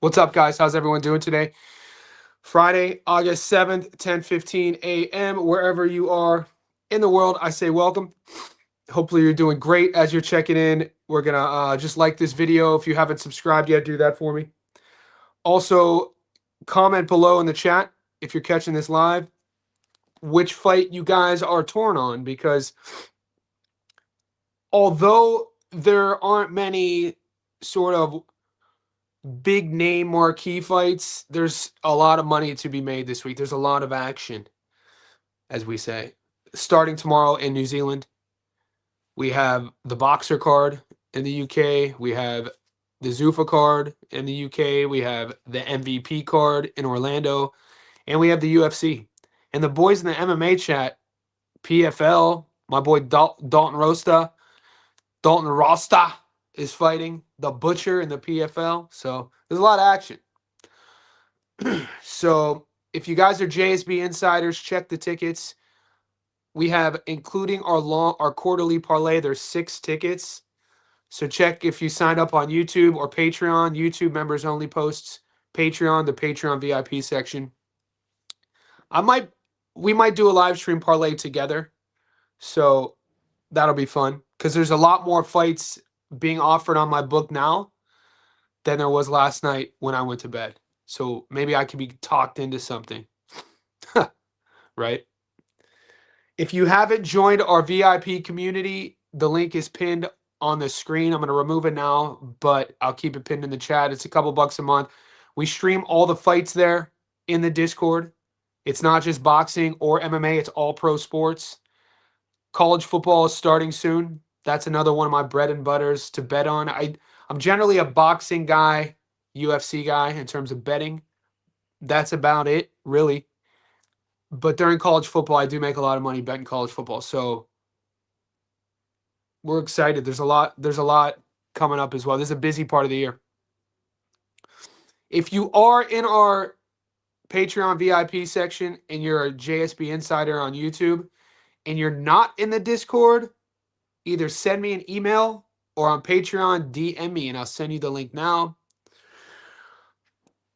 What's up, guys? How's everyone doing today? Friday, August 7th, 10:15 a.m. Wherever you are in the world, I say welcome. Hopefully you're doing great as you're checking in. We're going to just like this video. If you haven't subscribed yet, do that for me. Also, comment below in the chat if you're catching this live, which fight you guys are torn on, because although there aren't many sort of big name marquee fights, there's a lot of money to be made this week. There's a lot of action, as we say. Starting tomorrow in New Zealand, we have the Boxer card in the UK. We have the Zuffa card in the UK. We have the MVP card in Orlando. And we have the UFC. And the boys in the MMA chat, PFL, my boy Dalton Rosta is fighting the Butcher in the PFL. So there's a lot of action. So if you guys are JSB insiders, check the tickets. We have, including our quarterly parlay, there's 6 tickets. So check if you signed up on YouTube or Patreon. YouTube members only posts, Patreon, the Patreon VIP section. We might do a live stream parlay together. So that'll be fun, because there's a lot more fights being offered on my book now than there was last night when I went to bed. So maybe I could be talked into something. Right? If you haven't joined our VIP community, the link is pinned on the screen. I'm going to remove it now, but I'll keep it pinned in the chat. It's a couple bucks a month. We stream all the fights there in the Discord. It's not just boxing or MMA. It's all pro sports. College football is starting soon. That's another one of my bread and butters to bet on. I'm generally a boxing guy, UFC guy in terms of betting. That's about it, really. But during college football, I do make a lot of money betting college football. So we're excited. There's a lot coming up as well. This is a busy part of the year. If you are in our Patreon VIP section and you're a JSB insider on YouTube and you're not in the Discord, either send me an email or on Patreon, DM me, and I'll send you the link now.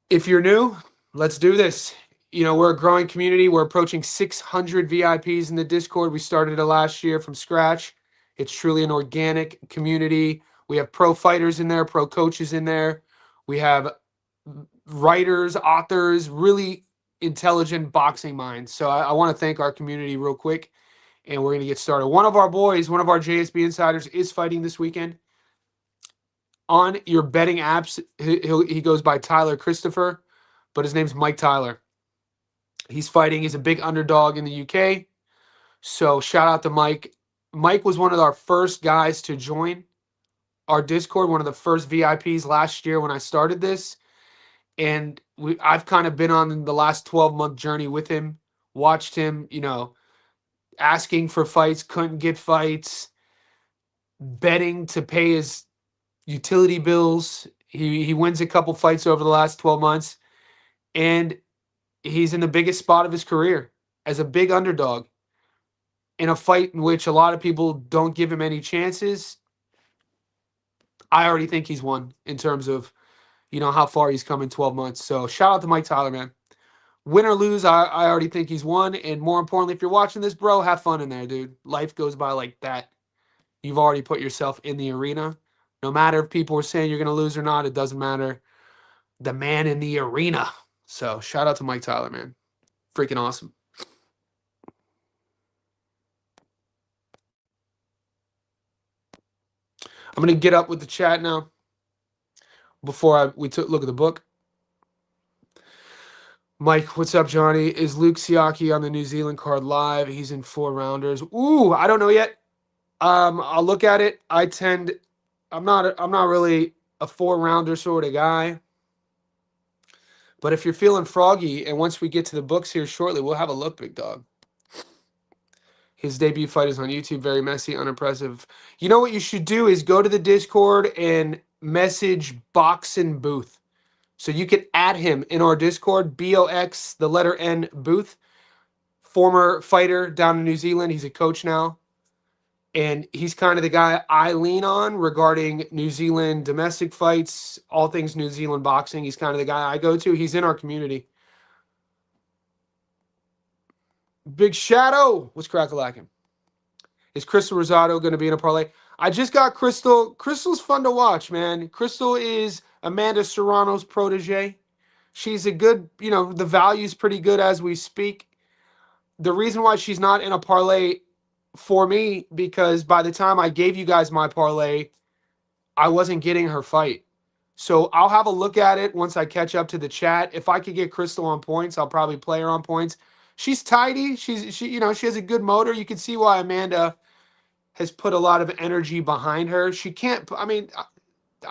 If you're new, let's do this. We're a growing community. We're approaching 600 VIPs in the Discord. We started it last year from scratch. It's truly an organic community. We have pro fighters in there, pro coaches in there. We have writers, authors, really intelligent boxing minds. So I want to thank our community real quick, and we're going to get started. One of our boys, one of our JSB insiders, is fighting this weekend. On your betting apps, he goes by Tyler Christopher, but his name's Mike Tyler. He's fighting. He's a big underdog in the UK. So shout out to Mike. Mike was one of our first guys to join our Discord, one of the first VIPs last year when I started this. And I've kind of been on the last 12-month journey with him, watched him, asking for fights, couldn't get fights, betting to pay his utility bills. He wins a couple fights over the last 12 months. And he's in the biggest spot of his career as a big underdog in a fight in which a lot of people don't give him any chances. I already think he's won in terms of, how far he's come in 12 months. So shout out to Mike Tyler, man. Win or lose, I already think he's won. And more importantly, if you're watching this, bro, have fun in there, dude. Life goes by like that. You've already put yourself in the arena. No matter if people are saying you're going to lose or not, it doesn't matter. The man in the arena. So shout out to Mike Tyler, man. Freaking awesome. I'm going to get up with the chat now before we look at the book. Mike, what's up, Johnny? Is Luke Siaki on the New Zealand card live? He's in 4-rounders. Ooh, I don't know yet. I'll look at it. I'm not really a 4-rounder sort of guy. But if you're feeling froggy, and once we get to the books here shortly, we'll have a look, big dog. His debut fight is on YouTube. Very messy, unimpressive. You know what you should do is go to the Discord and message Boxin Booth. So you can add him in our Discord, BOX, the letter N, Booth. Former fighter down in New Zealand. He's a coach now. And he's kind of the guy I lean on regarding New Zealand domestic fights, all things New Zealand boxing. He's kind of the guy I go to. He's in our community. Big Shadow. What's crack-a-lacking? Is Crystal Rosado going to be in a parlay? I just got Crystal. Crystal's fun to watch, man. Crystal is Amanda Serrano's protege. She's a good, the value's pretty good as we speak. The reason why she's not in a parlay for me, because by the time I gave you guys my parlay, I wasn't getting her fight. So I'll have a look at it once I catch up to the chat. If I could get Crystal on points, I'll probably play her on points. She's tidy. She has a good motor. You can see why Amanda has put a lot of energy behind her. She can't, I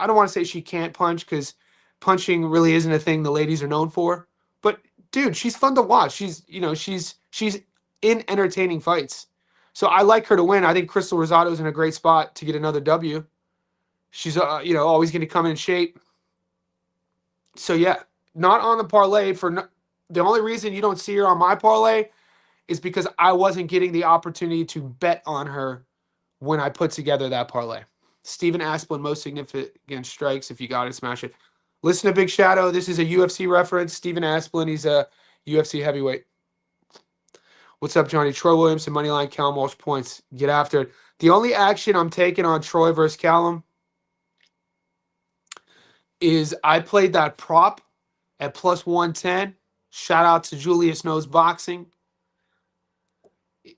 don't want to say she can't punch, because punching really isn't a thing the ladies are known for. But dude, she's fun to watch. She's in entertaining fights. So I like her to win. I think Crystal Rosado's in a great spot to get another W. She's always going to come in shape. So yeah, not on the parlay the only reason you don't see her on my parlay is because I wasn't getting the opportunity to bet on her when I put together that parlay. Steven Asplin, most significant strikes. If you got it, smash it. Listen to Big Shadow. This is a UFC reference. Steven Asplin, he's a UFC heavyweight. What's up, Johnny? Troy Williamson, moneyline, Callum Walsh points. Get after it. The only action I'm taking on Troy versus Callum is I played that prop at plus 110. Shout out to Julius Knows Boxing.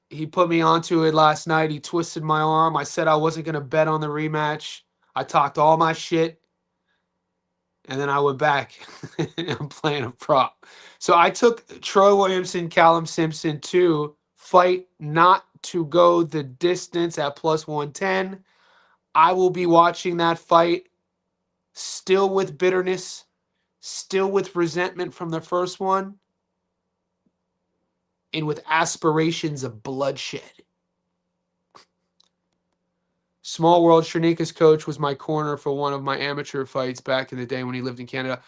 He put me onto it last night. He twisted my arm. I said I wasn't going to bet on the rematch. I talked all my shit. And then I went back. I'm playing a prop. So I took Troy Williamson, Callum Simpson to fight not to go the distance at plus 110. I will be watching that fight still with bitterness, still with resentment from the first one, and with aspirations of bloodshed. Small World, Shanika's coach was my corner for one of my amateur fights back in the day when he lived in Canada.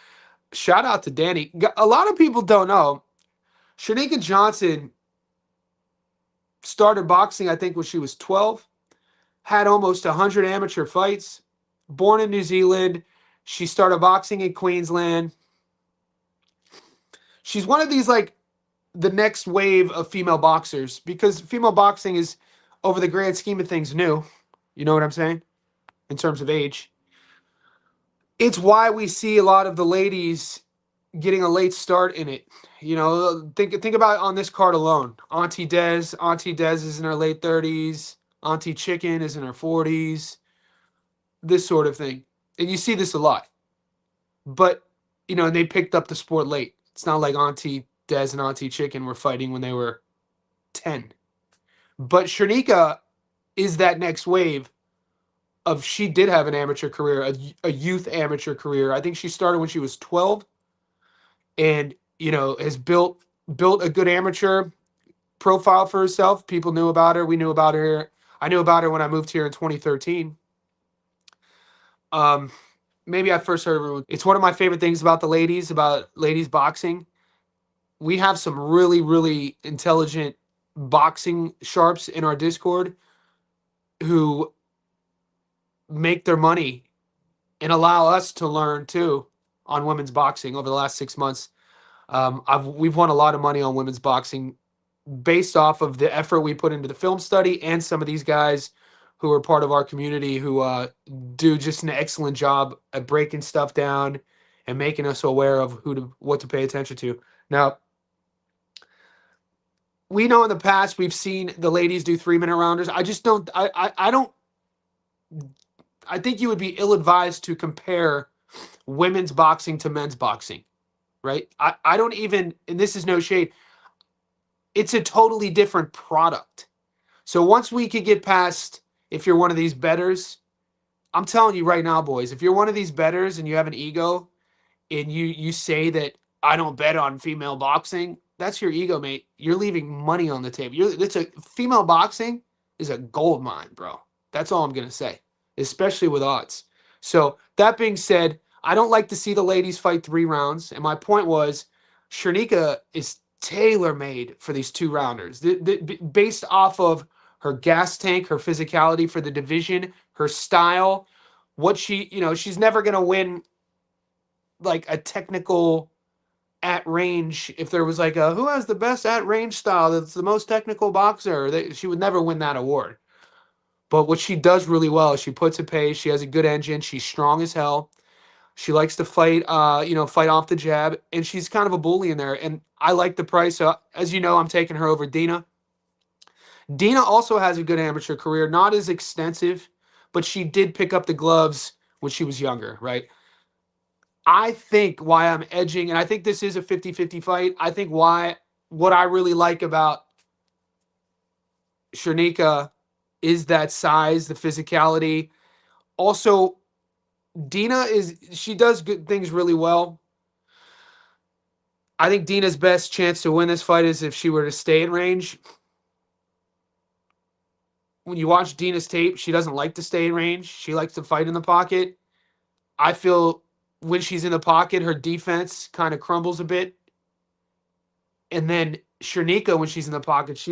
Shout out to Danny. A lot of people don't know, Shanika Johnson started boxing, I think, when she was 12. Had almost 100 amateur fights. Born in New Zealand. She started boxing in Queensland. She's one of these, like, the next wave of female boxers, because female boxing is, over the grand scheme of things, new. You know what I'm saying? In terms of age. It's why we see a lot of the ladies getting a late start in it. Think about on this card alone. Auntie Des is in her late 30s. Auntie Chicken is in her 40s. This sort of thing. And you see this a lot. But, and they picked up the sport late. It's not like Auntie Des and Auntie Chicken were fighting when they were 10. But Shanika is that next wave of, she did have an amateur career, a youth amateur career. I think she started when she was 12 and, has built a good amateur profile for herself. People knew about her. We knew about her. I knew about her when I moved here in 2013. Maybe I first heard of her. It's one of my favorite things about ladies boxing. We have some really, really intelligent boxing sharps in our Discord who make their money and allow us to learn too on women's boxing over the last 6 months. We've won a lot of money on women's boxing based off of the effort we put into the film study, and some of these guys who are part of our community who do just an excellent job at breaking stuff down and making us aware of what to pay attention to. Now, we know in the past we've seen the ladies do 3-minute rounders. I just don't. I think you would be ill-advised to compare women's boxing to men's boxing, right? I don't even, and this is no shade, it's a totally different product. So once we could get past, if you're one of these bettors, I'm telling you right now, boys, if you're one of these bettors and you have an ego and you say that I don't bet on female boxing, that's your ego, mate. You're leaving money on the table. Female boxing is a gold mine, bro. That's all I'm going to say, especially with odds. So that being said, I don't like to see the ladies fight 3 rounds. And my point was, Shanika is tailor-made for these 2-rounders. Based off of her gas tank, her physicality for the division, her style, what she's never going to win like a technical at range. If there was like a who has the best at range style, that's the most technical boxer, she would never win that award. But what she does really well is she puts a pace. She has a good engine. She's strong as hell. She likes to fight, fight off the jab, and she's kind of a bully in there. And I like the price. So as you know, I'm taking her over Dina. Dina also has a good amateur career, not as extensive, but she did pick up the gloves when she was younger, right? I think why I'm edging, and I think this is a 50-50 fight. I think what I really like about Shernika is that size, the physicality. Also, Dina she does good things really well. I think Dina's best chance to win this fight is if she were to stay in range. When you watch Dina's tape, she doesn't like to stay in range. She likes to fight in the pocket. I feel when she's in the pocket, her defense kind of crumbles a bit. And then Shernika, when she's in the pocket,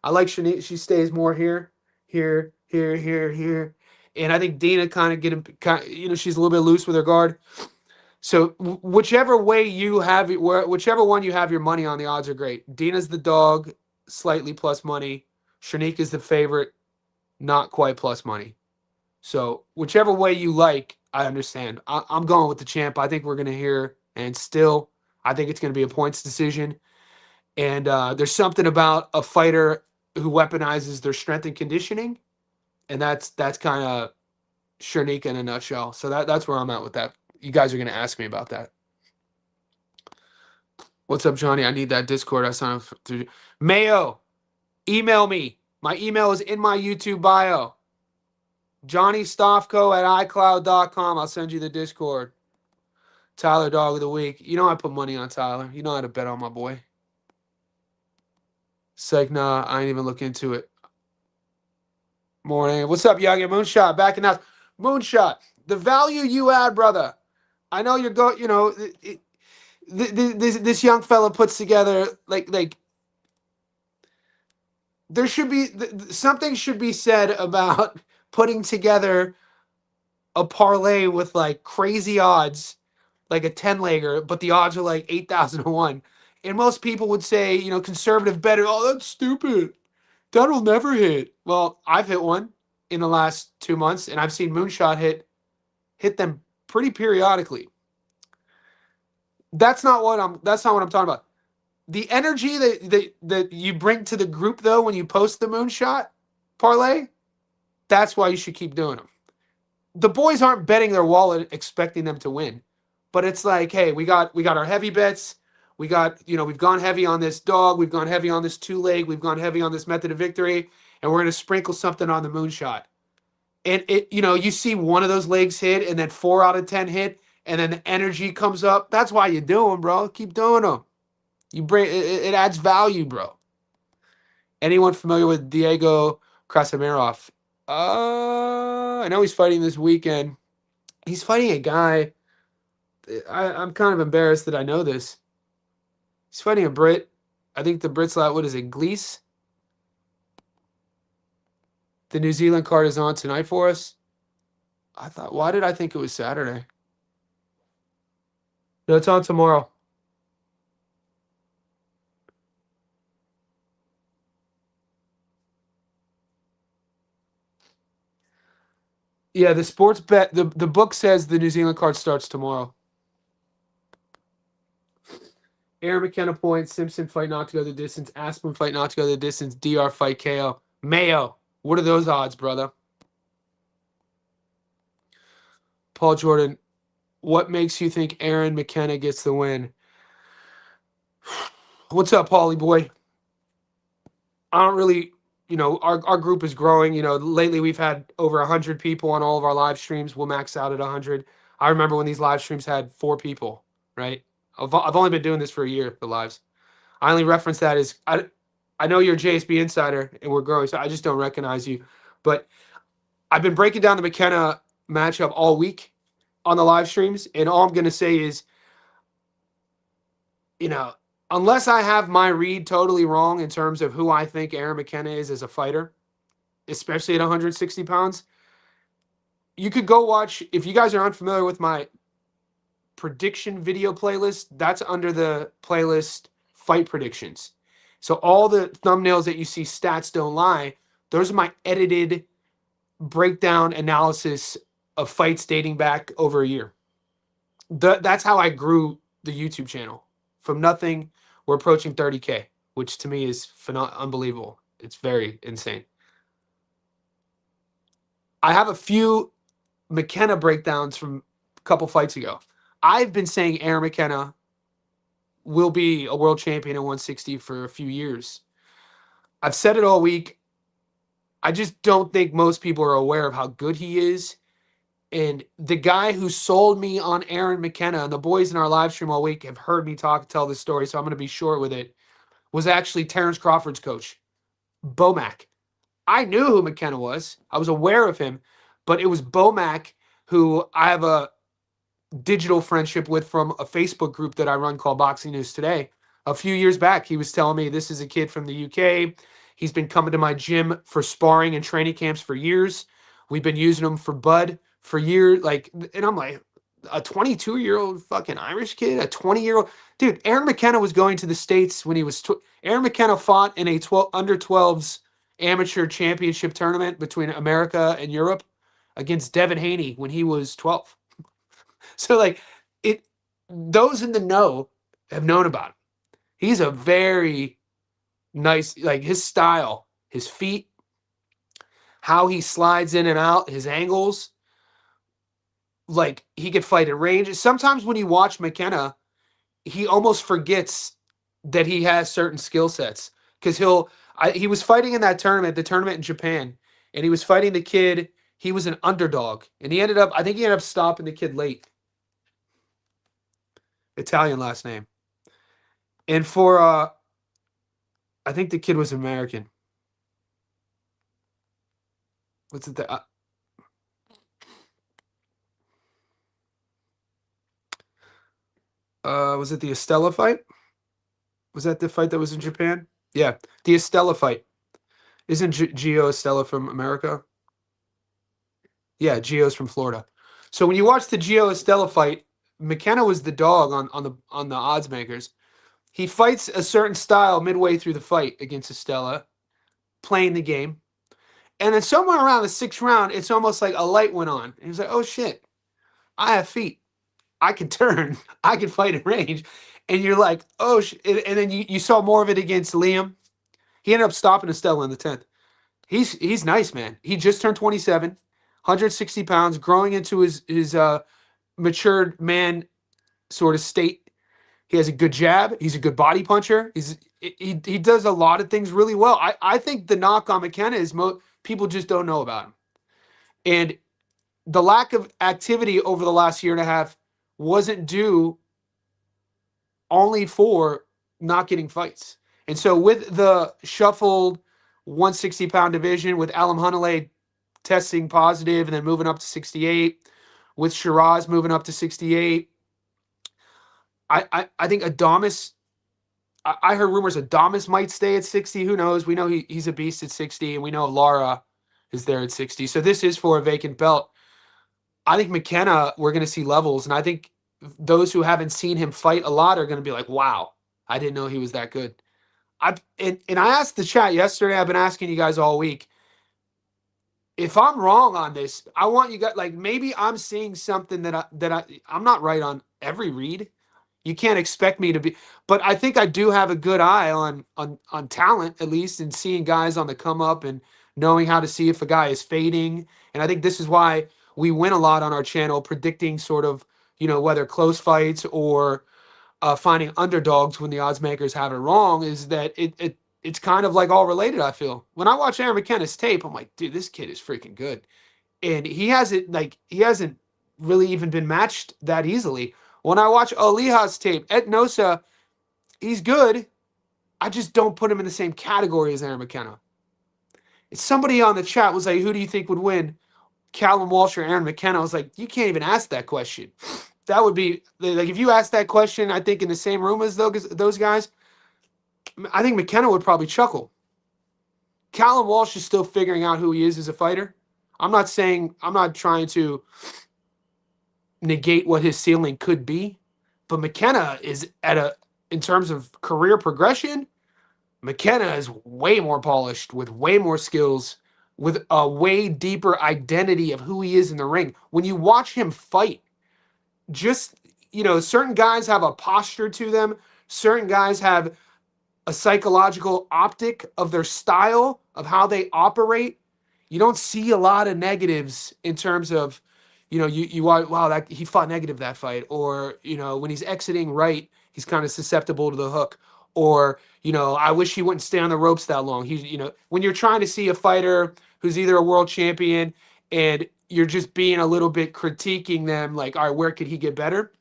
I like Shernika. She stays more here, here, here, here, here. And I think Dina she's a little bit loose with her guard. So whichever way you have it, whichever one you have your money on, the odds are great. Dina's the dog, slightly plus money. Shanika's the favorite, not quite plus money. So whichever way you like, I understand. I'm going with the champ. I think we're going to hear, and still, I think it's going to be a points decision. And there's something about a fighter who weaponizes their strength and conditioning, and that's kind of Shernika in a nutshell. So that's where I'm at with that. You guys are going to ask me about that. What's up, Johnny? I need that Discord. I signed up through Mayo. Email me. My email is in my YouTube bio. JohnnyStofko@iCloud.com. I'll send you the Discord. Tyler Dog of the Week. You know I put money on Tyler. You know how to bet on my boy. Psych, nah, I ain't even look into it. Morning. What's up, Young? Moonshot back in the house. Moonshot, the value you add, brother. I know you're this young fella puts together like there should be something should be said about putting together a parlay with like crazy odds, like a 10-legger, but the odds are like 8,000 to 1. And most people would say, conservative better. Oh, that's stupid. That'll never hit. Well, I've hit one in the last 2 months, and I've seen Moonshot hit them pretty periodically. That's not what I'm talking about. The energy that you bring to the group, though, when you post the Moonshot parlay, that's why you should keep doing them. The boys aren't betting their wallet expecting them to win, but it's like, hey, we got our heavy bets. We got, we've gone heavy on this dog. We've gone heavy on this 2-leg. We've gone heavy on this method of victory, and we're going to sprinkle something on the Moonshot. And you see one of those legs hit, and then 4 out of 10 hit, and then the energy comes up. That's why you do them, bro. Keep doing them. It adds value, bro. Anyone familiar with Diego Krasimirov? I know he's fighting this weekend. He's fighting a guy. I'm kind of embarrassed that I know this. He's fighting a Brit. I think the Brit's what is it, Glees? The New Zealand card is on tonight for us. Why did I think it was Saturday? No, it's on tomorrow. Yeah, the sports bet, the book says the New Zealand card starts tomorrow. Aaron McKenna points, Simpson fight not to go the distance, Aspen fight not to go the distance, DR fight KO. Mayo, what are those odds, brother? Paul Jordan, what makes you think Aaron McKenna gets the win? What's up, Paulie boy? I don't really, our group is growing. Lately we've had over 100 people on all of our live streams. We'll max out at 100. I remember when these live streams had 4 people, right? I've only been doing this for a year, the lives. I only reference that as, I know you're a JSB insider and we're growing, so I just don't recognize you. But I've been breaking down the McKenna matchup all week on the live streams, and all I'm going to say is, unless I have my read totally wrong in terms of who I think Aaron McKenna is as a fighter, especially at 160 pounds. You could go watch, if you guys are unfamiliar with my prediction video playlist, that's under the playlist Fight Predictions. So all the thumbnails that you see, Stats Don't Lie, those are my edited breakdown analysis of fights dating back over a year. That's how I grew the YouTube channel. From nothing, we're approaching 30K, which to me is unbelievable. It's very insane. I have a few McKenna breakdowns from a couple fights ago. I've been saying Aaron McKenna will be a world champion at 160 for a few years. I've said it all week. I just don't think most people are aware of how good he is. And the guy who sold me on Aaron McKenna, and the boys in our live stream all week have heard me tell this story, so I'm going to be short with it, was actually Terence Crawford's coach, Bomac. I knew who McKenna was. I was aware of him, but it was Bomac, who I have a digital friendship with from a Facebook group that I run called Boxing News Today. A few years back, he was telling me this is a kid from the UK. He's been coming to my gym for sparring and training camps for years. We've been using him for Bud for years. And I'm like, a 22-year-old fucking Irish kid, a 20-year-old dude. Aaron McKenna was going to the States when he was. Aaron McKenna fought in a under 12s amateur championship tournament between America and Europe against Devin Haney when he was 12. So those in the know have known about him. He's a very nice, his style, his feet, how he slides in and out, his angles. He could fight at range. Sometimes when you watch McKenna, he almost forgets that he has certain skill sets. Because he was fighting in that tournament, the tournament in Japan, and he was fighting the kid. He was an underdog. And I think he ended up stopping the kid late. Italian last name. And I think the kid was American. What's it? Was it the Estella fight? Was that the fight that was in Japan? Yeah, the Estella fight. Isn't Gio Estella from America? Yeah, Gio's from Florida. So when you watch the Gio Estella fight, McKenna was the dog on the odds makers. He fights a certain style midway through the fight against Estella, playing the game. And then somewhere around the 6th round, it's almost like a light went on. And he's like, oh shit, I have feet. I can turn. I can fight in range. And you're like, oh shit. And then you saw more of it against Liam. He ended up stopping Estella in the 10th. He's nice, man. He just turned 27, 160 pounds, growing into his matured man sort of state. He has a good jab. He's a good body puncher. He does a lot of things really well. I think the knock on McKenna is people just don't know about him. And the lack of activity over the last year and a half wasn't due only for not getting fights. And so with the shuffled 160-pound division, with Alam Hunalay testing positive and then moving up to 68, with Shiraz moving up to 68, I think Adames, I heard rumors Adames might stay at 60. Who knows? We know he's a beast at 60, and we know Lara is there at 60. So this is for a vacant belt. I think McKenna, we're going to see levels, and I think those who haven't seen him fight a lot are going to be like, wow, I didn't know he was that good. And I asked the chat yesterday, I've been asking you guys all week, if I'm wrong on this, I want you guys, maybe I'm seeing something that I'm not right on every read. You can't expect me to be, but I think I do have a good eye on talent, at least, and seeing guys on the come up and knowing how to see if a guy is fading. And I think this is why we win a lot on our channel, predicting sort of, whether close fights or finding underdogs when the odds makers have it wrong, is that it's kind of like all related, I feel. When I watch Aaron McKenna's tape, I'm like, dude, this kid is freaking good. And he hasn't really even been matched that easily. When I watch Aliha's tape, Ed Nosa, he's good. I just don't put him in the same category as Aaron McKenna. Somebody on the chat was like, who do you think would win, Callum Walsh or Aaron McKenna? I was like, you can't even ask that question. That would be, if you ask that question, I think in the same room as those guys, I think McKenna would probably chuckle. Callum Walsh is still figuring out who he is as a fighter. I'm not trying to negate what his ceiling could be, but McKenna is in terms of career progression, McKenna is way more polished with way more skills, with a way deeper identity of who he is in the ring. When you watch him fight, just, certain guys have a posture to them, certain guys have a psychological optic of their style, of how they operate. You don't see a lot of negatives in terms of, you wow, that he fought negative that fight, or when he's exiting right, he's kind of susceptible to the hook, or I wish he wouldn't stay on the ropes that long. He's when you're trying to see a fighter who's either a world champion and you're just being a little bit critiquing them, like, all right, where could he get better?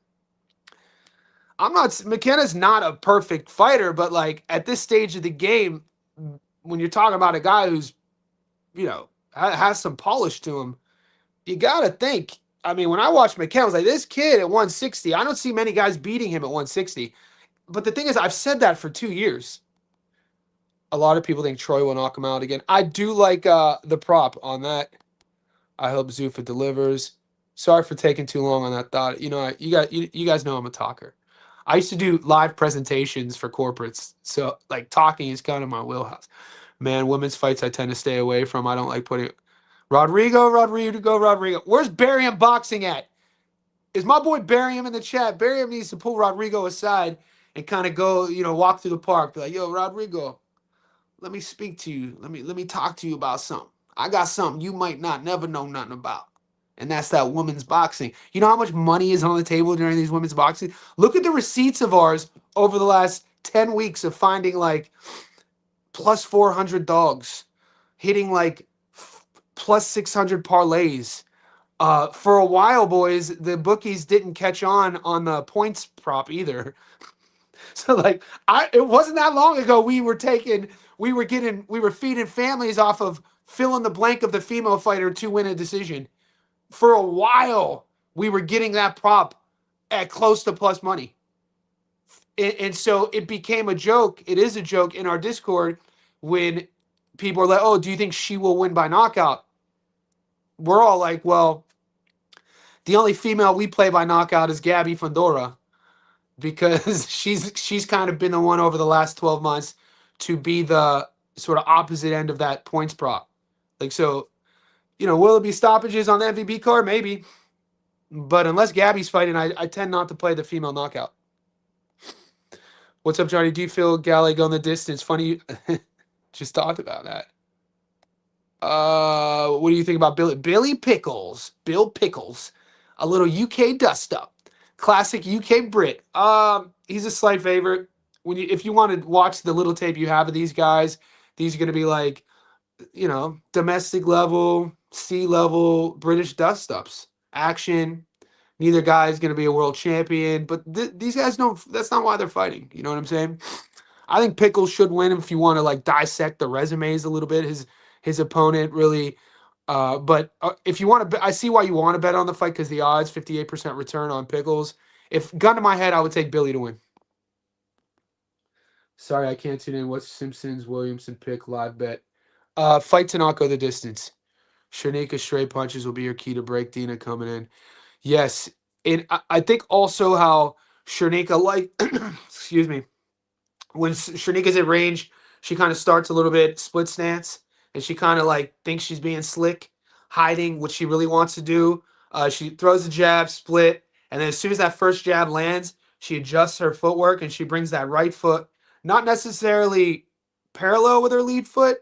McKenna's not a perfect fighter, but like at this stage of the game, when you're talking about a guy who's, has some polish to him, you got to think. I mean, when I watched McKenna, I was like, this kid at 160, I don't see many guys beating him at 160. But the thing is, I've said that for 2 years. A lot of people think Troy will knock him out again. I do like the prop on that. I hope Zuffa delivers. Sorry for taking too long on that thought. You guys know I'm a talker. I used to do live presentations for corporates, so like talking is kind of my wheelhouse. Man, women's fights I tend to stay away from. I don't like putting Rodrigo. Where's Barium boxing at? Is my boy Barium in the chat? Barium needs to pull Rodrigo aside and kind of go, walk through the park. Be like, yo, Rodrigo, let me speak to you. Let me talk to you about something. I got something you might not never know nothing about. And that's that women's boxing. You know how much money is on the table during these women's boxing? Look at the receipts of ours over the last 10 weeks of finding like plus 400 dogs, hitting like plus 600 parlays. For a while, boys, the bookies didn't catch on the points prop either. So like it wasn't that long ago we were feeding families off of fill in the blank of the female fighter to win a decision. For a while, we were getting that prop at close to plus money. And so it became a joke. It is a joke in our Discord when people are like, oh, do you think she will win by knockout? We're all like, well, the only female we play by knockout is Gabby Fundora, because she's kind of been the one over the last 12 months to be the sort of opposite end of that points prop. Like, so, will it be stoppages on the MVP card? Maybe. But unless Gabby's fighting, I tend not to play the female knockout. What's up, Johnny? Do you feel Galley going the distance? Funny, just talked about that. What do you think about Billy Pickles? Bill Pickles. A little UK dust up. Classic UK Brit. He's a slight favorite. If you want to watch the little tape you have of these guys, these are going to be like, domestic level, sea level British dust ups. Action. Neither guy is going to be a world champion, but these guys don't. That's not why they're fighting. You know what I'm saying? I think Pickles should win if you want to like dissect the resumes a little bit. His opponent really. But if you want to, I see why you want to bet on the fight, because the odds 58% return on Pickles. If gun to my head, I would take Billy to win. Sorry, I can't tune in. What's Simpsons Williamson pick live bet? Fight to not go the distance. Sharnika straight punches will be your key to break. Dina coming in. Yes, and I think also how Sharnika, like, excuse me, when Sharnika's at range, she kind of starts a little bit split stance, and she kind of like thinks she's being slick, hiding what she really wants to do. She throws a jab, split, and then as soon as that first jab lands, she adjusts her footwork and she brings that right foot, not necessarily parallel with her lead foot,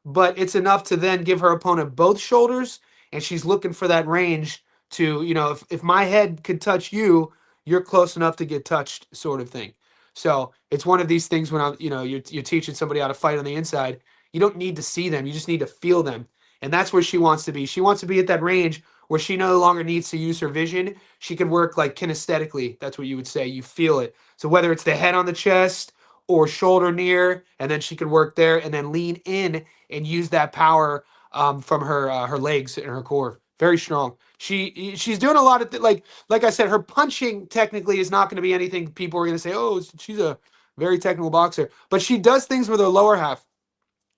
but it's enough to then give her opponent both shoulders, and she's looking for that range to, if my head could touch you, you're close enough to get touched, sort of thing. So it's one of these things when you're teaching somebody how to fight on the inside. You don't need to see them. You just need to feel them. And that's where she wants to be. She wants to be at that range where she no longer needs to use her vision. She can work like kinesthetically. That's what you would say. You feel it. So whether it's the head on the chest or shoulder near, and then she can work there and then lean in and use that power from her legs and her core. Very strong. She's doing a lot of like I said, her punching technically is not going to be anything people are going to say, oh, she's a very technical boxer. But she does things with her lower half.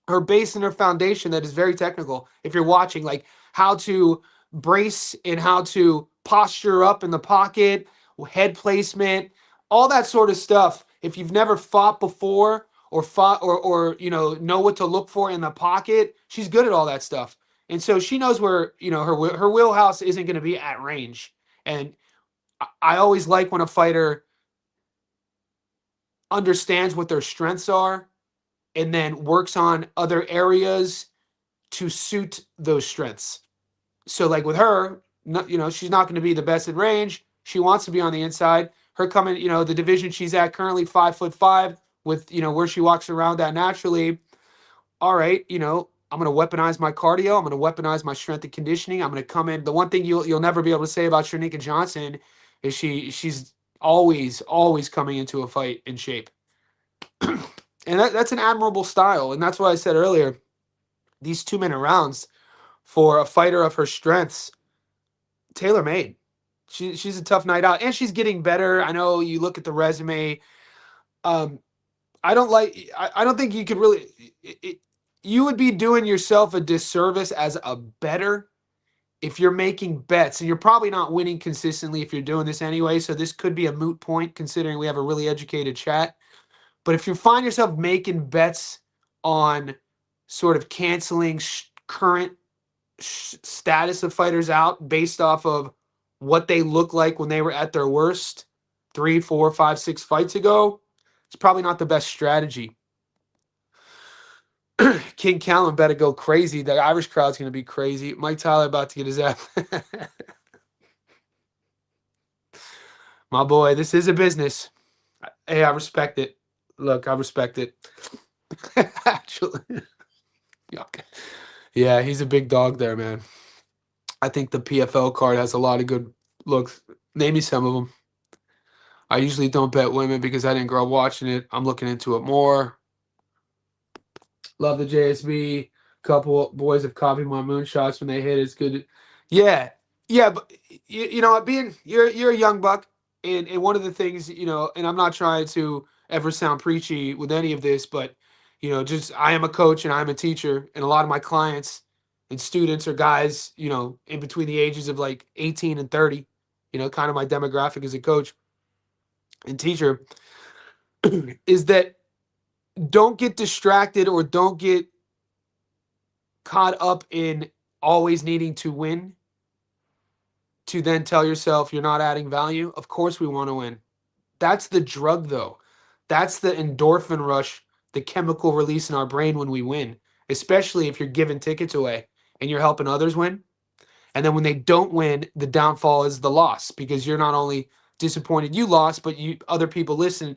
her base and her foundation that is very technical. If you're watching, like how to brace and how to posture up in the pocket, head placement, all that sort of stuff. If you've never fought before or fought or know what to look for in the pocket, she's good at all that stuff. And so she knows where, her wheelhouse isn't going to be at range. And I always like when a fighter understands what their strengths are and then works on other areas to suit those strengths. So like with her, she's not going to be the best at range. She wants to be on the inside. Her coming, the division she's at currently 5'5" with, where she walks around at naturally. All right, I'm going to weaponize my cardio. I'm going to weaponize my strength and conditioning. I'm going to come in. The one thing you'll never be able to say about Shanika Johnson is she's always coming into a fight in shape. And that's an admirable style. And that's why I said earlier, these 2-minute rounds for a fighter of her strengths, tailor-made. She's a tough night out, and she's getting better. I know you look at the resume. I don't think you could really. You would be doing yourself a disservice as a bettor if you're making bets, and you're probably not winning consistently if you're doing this anyway. So this could be a moot point, considering we have a really educated chat. But if you find yourself making bets on sort of canceling current status of fighters out based off of what they look like when they were at their worst 3, 4, 5, 6 fights ago, it's probably not the best strategy. King Callum better go crazy. The Irish crowd's going to be crazy. Mike Tyler about to get his ass. My boy, this is a business. Hey, I respect it. Look, I respect it. Actually. Yeah, he's a big dog there, man. I think the PFL card has a lot of good looks. Name me some of them. I usually don't bet women because I didn't grow up watching it. I'm looking into it more. Love the JSB. Couple boys have copied my moonshots when they hit. It's good. Yeah, yeah, but you know what? You're a young buck, and one of the things, and I'm not trying to ever sound preachy with any of this, but just I am a coach and I'm a teacher, and a lot of my clients and students are guys, in between the ages of like 18 and 30. Kind of my demographic as a coach and teacher is that don't get distracted or don't get caught up in always needing to win to then tell yourself you're not adding value. Of course we want to win. That's the drug though. That's the endorphin rush, the chemical release in our brain when we win, especially if you're giving tickets away and you're helping others win. And then when they don't win, the downfall is the loss because you're not only disappointed you lost, but other people listen.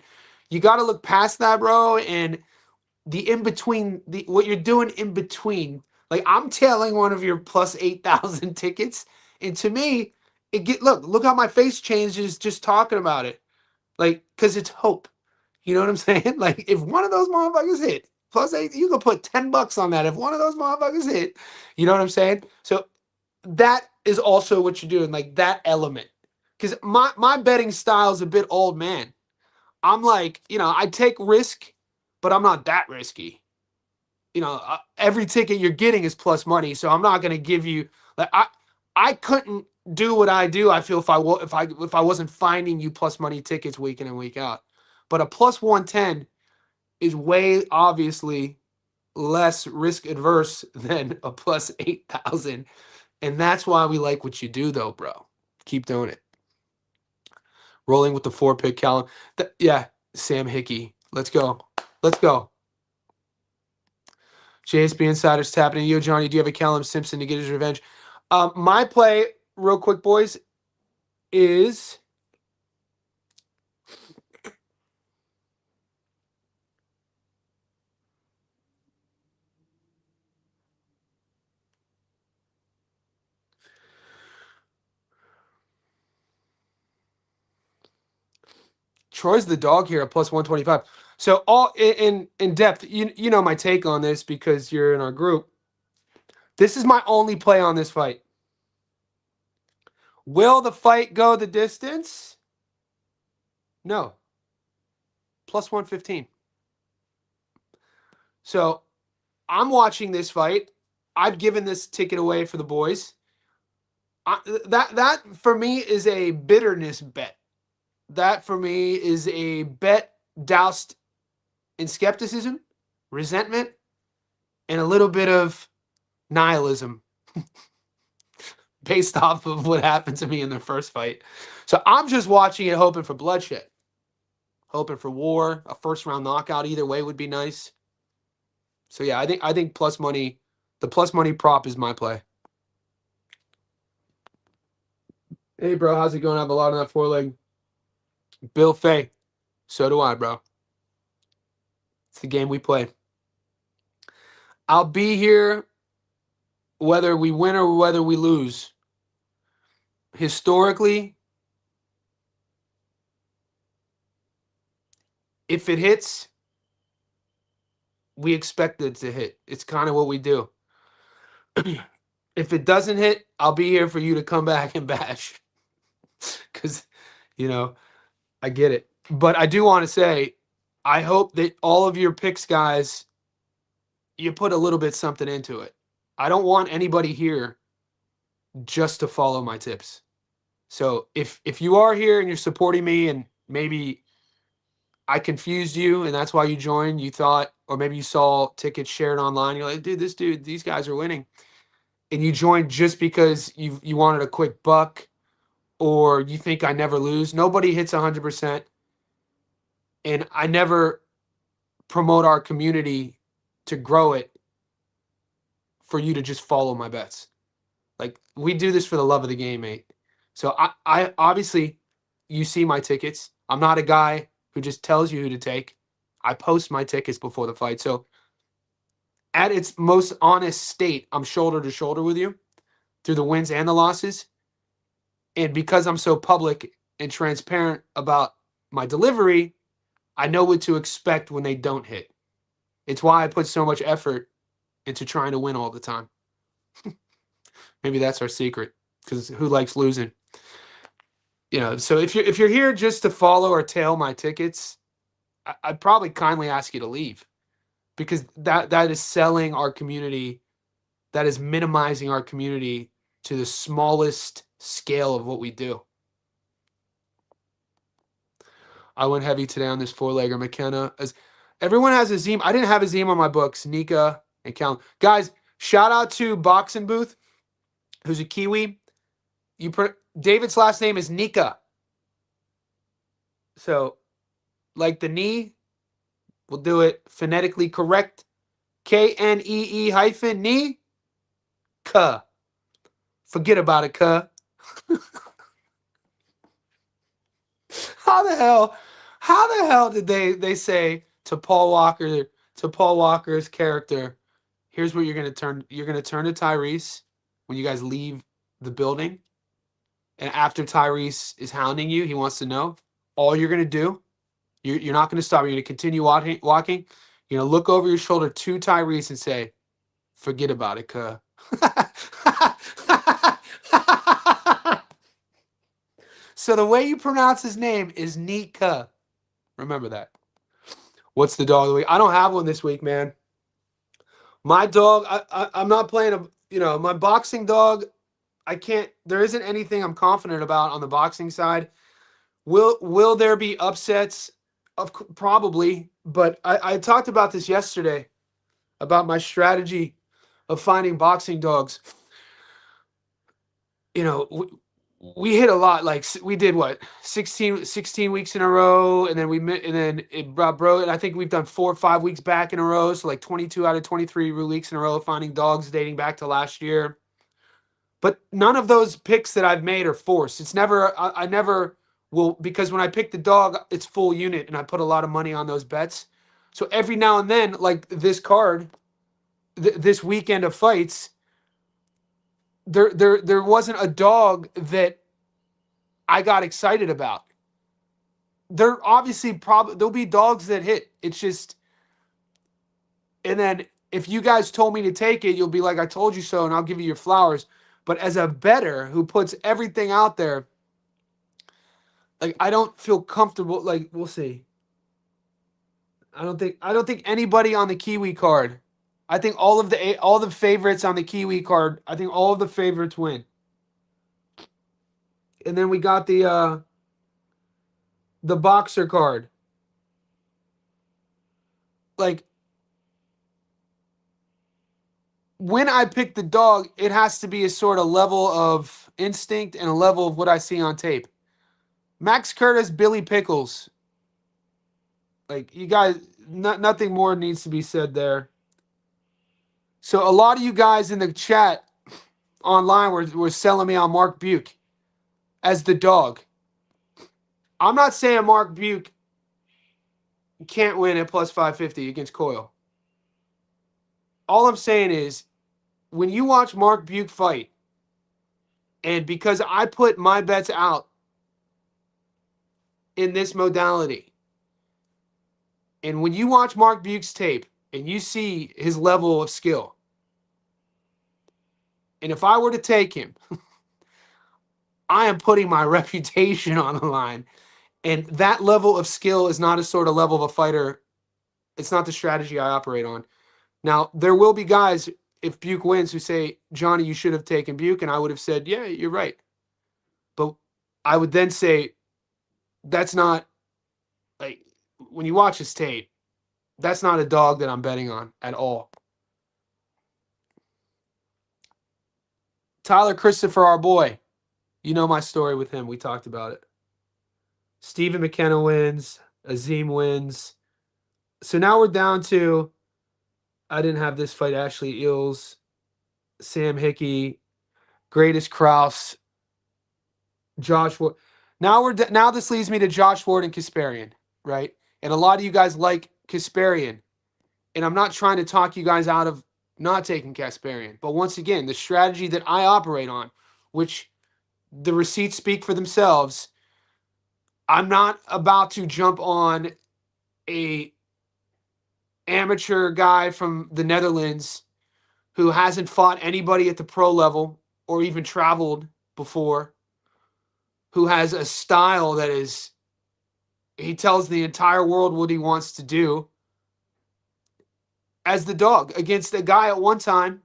You got to look past that, bro, and the in between, what you're doing in between. Like I'm tailing one of your plus 8,000 tickets, and to me, look how my face changes just talking about it. Like, cause it's hope. You know what I'm saying? Like, if one of those motherfuckers hit plus 8, you can put $10 on that. If one of those motherfuckers hit, you know what I'm saying? So that is also what you're doing, like that element. Because my betting style is a bit old man. I'm like, I take risk, but I'm not that risky. Every ticket you're getting is plus money, so I'm not going to give you like I couldn't do what I do. I feel if I wasn't finding you plus money tickets week in and week out. But a plus 110 is way obviously less risk adverse than a plus 8,000, and that's why we like what you do, though, bro. Keep doing it. Rolling with the 4-pick Callum. Yeah, Sam Hickey. Let's go. Let's go. JSB Insiders tapping in. Yo, Johnny, do you have a Callum Simpson to get his revenge? My play, real quick, boys, is Troy's the dog here at plus 125. So all in depth, you know my take on this because you're in our group. This is my only play on this fight. Will the fight go the distance? No. Plus 115. So I'm watching this fight. I've given this ticket away for the boys. That for me is a bitterness bet. That for me is a bet doused in skepticism, resentment, and a little bit of nihilism based off of what happened to me in the first fight. So I'm just watching it, hoping for bloodshed, hoping for war. A first round knockout either way would be nice. So yeah, I think plus money, the plus money prop is my play. Hey bro, how's it going? I have a lot on that foreleg. Bill Fay. So do I, bro. It's the game we play. I'll be here whether we win or whether we lose. Historically, if it hits, we expect it to hit. It's kind of what we do. If it doesn't hit, I'll be here for you to come back and bash. Because, you know, I get it. But I do want to say, I hope that all of your picks, guys, you put a little bit something into it. I don't want anybody here just to follow my tips. So if you are here and you're supporting me and maybe I confused you and that's why you joined, you thought, or maybe you saw tickets shared online, you're like, dude, these guys are winning. And you joined just because you wanted a quick buck or you think I never lose. Nobody hits 100%. And I never promote our community to grow it for you to just follow my bets. Like, we do this for the love of the game, mate. So I obviously, you see my tickets. I'm not a guy who just tells you who to take. I post my tickets before the fight. So at its most honest state, I'm shoulder to shoulder with you through the wins and the losses. And because I'm so public and transparent about my delivery, I know what to expect when they don't hit. It's why I put so much effort into trying to win all the time. Maybe that's our secret, because who likes losing? You know, so if you're here just to follow or tail my tickets, I'd probably kindly ask you to leave, because that is selling our community. That is minimizing our community to the smallest scale of what we do. I went heavy today on this four-legger. McKenna. As everyone has a Zim. I didn't have a Zim on my books. Nika and Cal. Guys, shout out to Boxing Booth, who's a Kiwi. David's last name is Nika. So, like the knee, we'll do it phonetically correct. Knee hyphen knee. Ka. Forget about it, ka. How the hell did they say to Paul Walker's character, here's what you're gonna turn to Tyrese when you guys leave the building, and after Tyrese is hounding you, he wants to know, all you're gonna do, you're not gonna stop, you're gonna continue walking, you're gonna look over your shoulder to Tyrese and say, forget about it, cuh. So the way you pronounce his name is Nika. Remember that. What's the dog of the week? I don't have one this week, man. My dog, I'm not playing my boxing dog. I can't. There isn't anything I'm confident about on the boxing side. Will there be upsets? Probably, but I talked about this yesterday about my strategy of finding boxing dogs. You know, we hit a lot. Like, we did what, 16 weeks in a row, and then it broke. And I think we've done 4 or 5 weeks back in a row. So like 22 out of 23 weeks in a row of finding dogs dating back to last year. But none of those picks that I've made are forced. It's never, I never will, because when I pick the dog, it's full unit, and I put a lot of money on those bets. So every now and then, like this card, this weekend of fights, there wasn't a dog that I got excited about. There obviously there'll be dogs that hit. It's just, and then if you guys told me to take it, you'll be like, I told you so, and I'll give you your flowers. But as a bettor who puts everything out there, like, I don't feel comfortable. Like, we'll see. I don't think anybody on the Kiwi card I think all the favorites on the Kiwi card, I think all of the favorites win. And then we got the boxer card. Like, when I pick the dog, it has to be a sort of level of instinct and a level of what I see on tape. Max Curtis, Billy Pickles. Like, you guys, nothing more needs to be said there. So a lot of you guys in the chat online were selling me on Mark Buke as the dog. I'm not saying Mark Buke can't win at plus 550 against Coyle. All I'm saying is, when you watch Mark Buke fight, and because I put my bets out in this modality, and when you watch Mark Buke's tape and you see his level of skill, and if I were to take him, I am putting my reputation on the line. And that level of skill is not a sort of level of a fighter. It's not the strategy I operate on. Now, there will be guys, if Buke wins, who say, Johnny, you should have taken Buke. And I would have said, yeah, you're right. But I would then say, that's not, like, when you watch his tape, that's not a dog that I'm betting on at all. Tyler Christopher, our boy. You know my story with him. We talked about it. Stephen McKenna wins. Azim wins. So now we're down to, I didn't have this fight, Ashley Eels, Sam Hickey, Greatest Kraus, Josh Ward. Now this leads me to Josh Ward and Kasparian, right? And a lot of you guys like Kasparian. And I'm not trying to talk you guys out of not taking Kasparian. But once again, the strategy that I operate on, which the receipts speak for themselves, I'm not about to jump on a amateur guy from the Netherlands who hasn't fought anybody at the pro level or even traveled before, who has a style that is, he tells the entire world what he wants to do, as the dog against a guy at one time.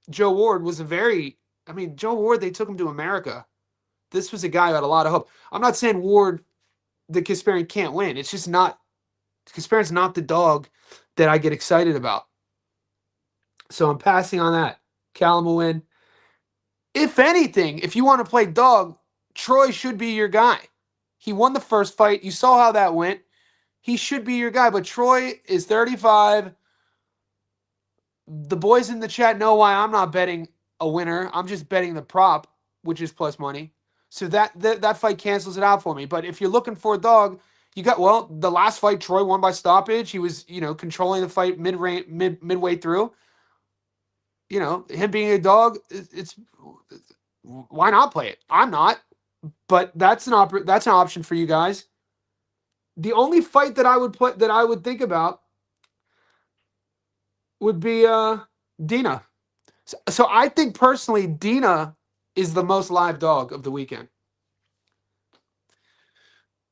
Joe Ward was Joe Ward, they took him to America. This was a guy who had a lot of hope. I'm not saying Ward, the Kasparian, can't win. It's just not, Kasparian's not the dog that I get excited about. So I'm passing on that. Callum will win. If anything, if you want to play dog, Troy should be your guy. He won the first fight. You saw how that went. He should be your guy. But Troy is 35. The boys in the chat know why I'm not betting a winner. I'm just betting the prop, which is plus money. So that fight cancels it out for me. But if you're looking for a dog, you got, well, the last fight, Troy won by stoppage. He was, controlling the fight midway through. Him being a dog, it's why not play it? I'm not, but that's an option for you guys. The only fight that I would think about would be Dina. So I think personally, Dina is the most live dog of the weekend.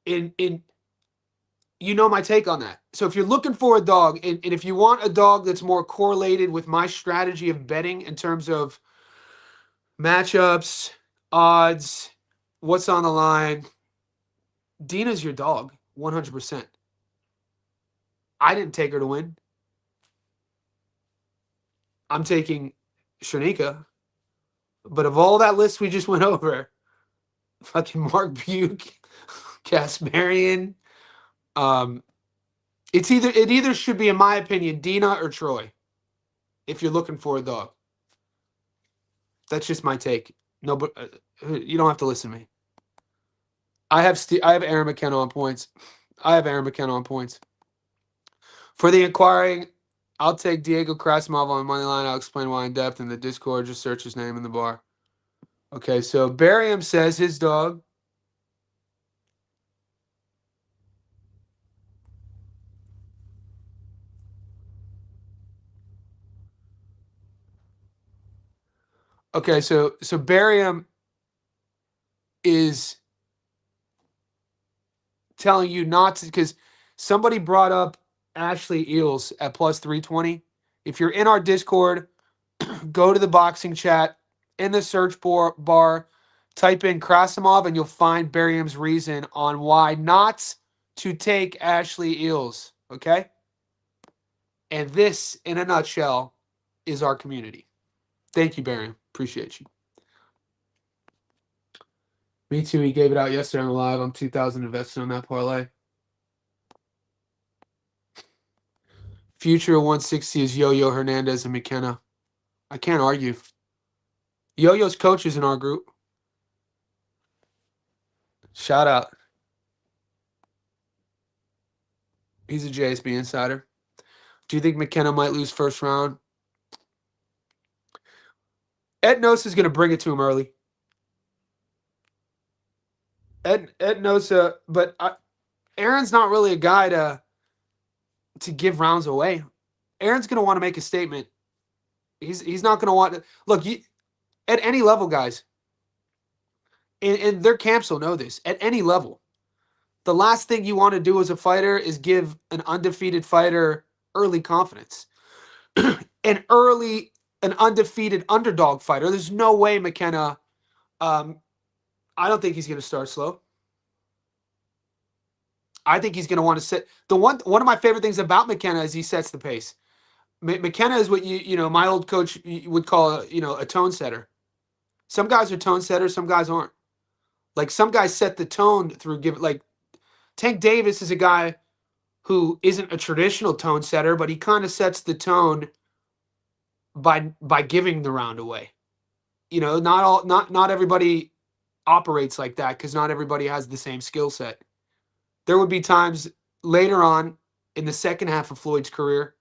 My take on that. So if you're looking for a dog, and if you want a dog that's more correlated with my strategy of betting in terms of matchups, odds, what's on the line, Dina's your dog, 100%. I didn't take her to win. I'm taking Shanika. But of all that list we just went over, fucking Mark Buke, Kasparian, it either should be, in my opinion, Dina or Troy, if you're looking for a dog. That's just my take. No, but you don't have to listen to me. I have Aaron McKenna on points. For the inquiring, I'll take Diego Krasimov on the money line. I'll explain why in depth in the Discord. Just search his name in the bar. Okay, so Barium says his dog. Okay, so Barium is telling you not to, because somebody brought up Ashley Eels at plus 320. If you're in our Discord, go to the boxing chat in the search bar, type in Krasimov, and you'll find Barium's reason on why not to take Ashley Eels. Okay? And this, in a nutshell, is our community. Thank you, Barium. Appreciate you. Me too. He gave it out yesterday on the live. I'm 2,000 invested on that parlay. Future 160 is Yo-Yo, Hernandez, and McKenna. I can't argue. Yo-Yo's coach is in our group. Shout out. He's a JSB insider. Do you think McKenna might lose first round? Ed Nosa is going to bring it to him early. Ed Nosa, but Aaron's not really a guy to give rounds away. Aaron's going to want to make a statement. He's not going to want to look at any level, guys. And their camps will know this. At any level, the last thing you want to do as a fighter is give an undefeated fighter early confidence. An undefeated underdog fighter. There's no way McKenna. I don't think he's going to start slow. I think he's going to want to set the one of my favorite things about McKenna is he sets the pace. McKenna is what my old coach would call a tone setter. Some guys are tone setters, some guys aren't. Like some guys set the tone through Tank Davis is a guy who isn't a traditional tone setter, but he kind of sets the tone by giving the round away. Not everybody operates like that because not everybody has the same skill set. There would be times later on in the second half of Floyd's career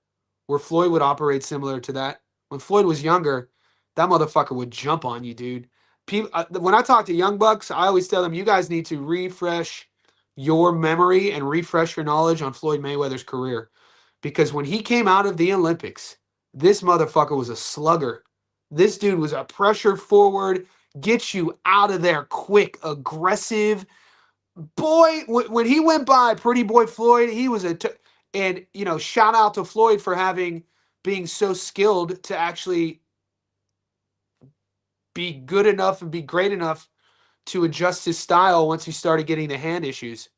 where Floyd would operate similar to that. When Floyd was younger, that motherfucker would jump on you, dude. When I talk to young bucks, I always tell them, you guys need to refresh your memory and refresh your knowledge on Floyd Mayweather's career. Because when he came out of the Olympics, this motherfucker was a slugger. This dude was a pressure forward, get you out of there quick, aggressive. Boy, when he went by Pretty Boy Floyd, he was and shout out to Floyd for being so skilled to actually be good enough and be great enough to adjust his style once he started getting the hand issues.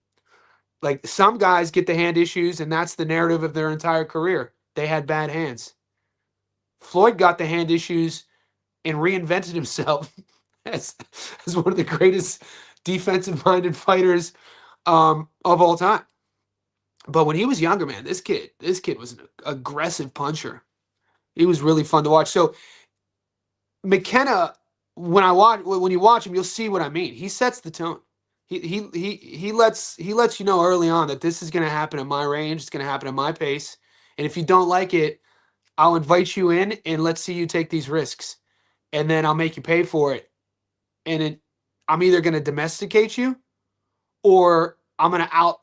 Like some guys get the hand issues and that's the narrative of their entire career. They had bad hands. Floyd got the hand issues and reinvented himself as one of the greatest defensive-minded fighters of all time. But when he was younger, man, this kid was an aggressive puncher. He was really fun to watch. So McKenna, when you watch him, you'll see what I mean. He sets the tone. He lets you know early on that this is going to happen at my range. It's going to happen at my pace. And if you don't like it, I'll invite you in and let's see you take these risks. And then I'll make you pay for it. And I'm either going to domesticate you or I'm going to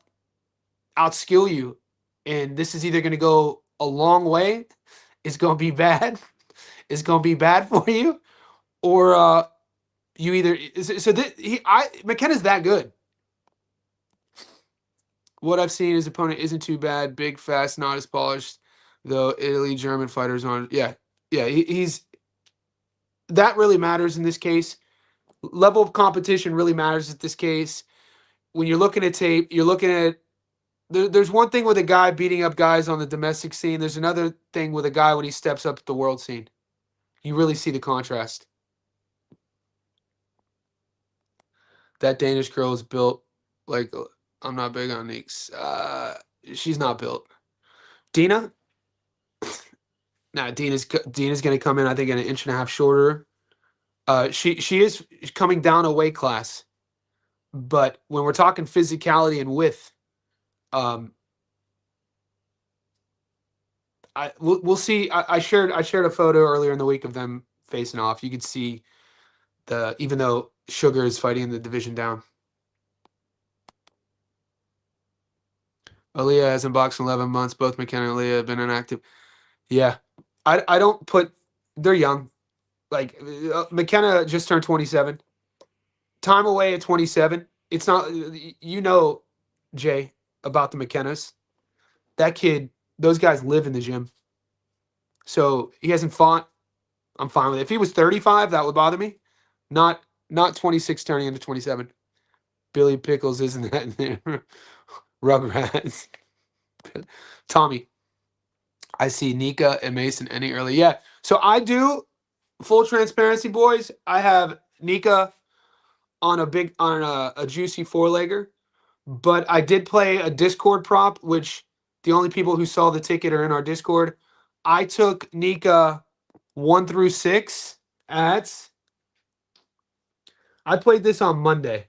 outskill you. And this is either going to go a long way. It's going to be bad. It's going to be bad for you. Or you either McKenna's that good. What I've seen, his opponent isn't too bad. Big, fast, not as polished, though. Italy, German fighters on. Yeah. He's that really matters in this case. Level of competition really matters in this case. When you're looking at tape, you're looking at. There's one thing with a guy beating up guys on the domestic scene. There's another thing with a guy when he steps up at the world scene. You really see the contrast. That Danish girl is built like I'm not big on Neeks. She's not built. Dina? Nah, Dina's gonna come in, I think, an inch and a half shorter. She is coming down a weight class. But when we're talking physicality and width, we'll see. I shared a photo earlier in the week of them facing off. You could see even though Sugar is fighting in the division down. Aaliyah hasn't boxed in 11 months. Both McKenna and Aaliyah have been inactive. Yeah. I don't put – they're young. Like, McKenna just turned 27. Time away at 27. It's not – Jay, about the McKennas. That kid – those guys live in the gym. So he hasn't fought. I'm fine with it. If he was 35, that would bother me. Not 26 turning into 27. Billy Pickles isn't that in there. Rugrats. Tommy, I see Nika and Mason any early. Yeah. So I do, full transparency, boys. I have Nika on a juicy four-legger, but I did play a Discord prop, which the only people who saw the ticket are in our Discord. I took Nika 1 through 6 at. I played this on Monday.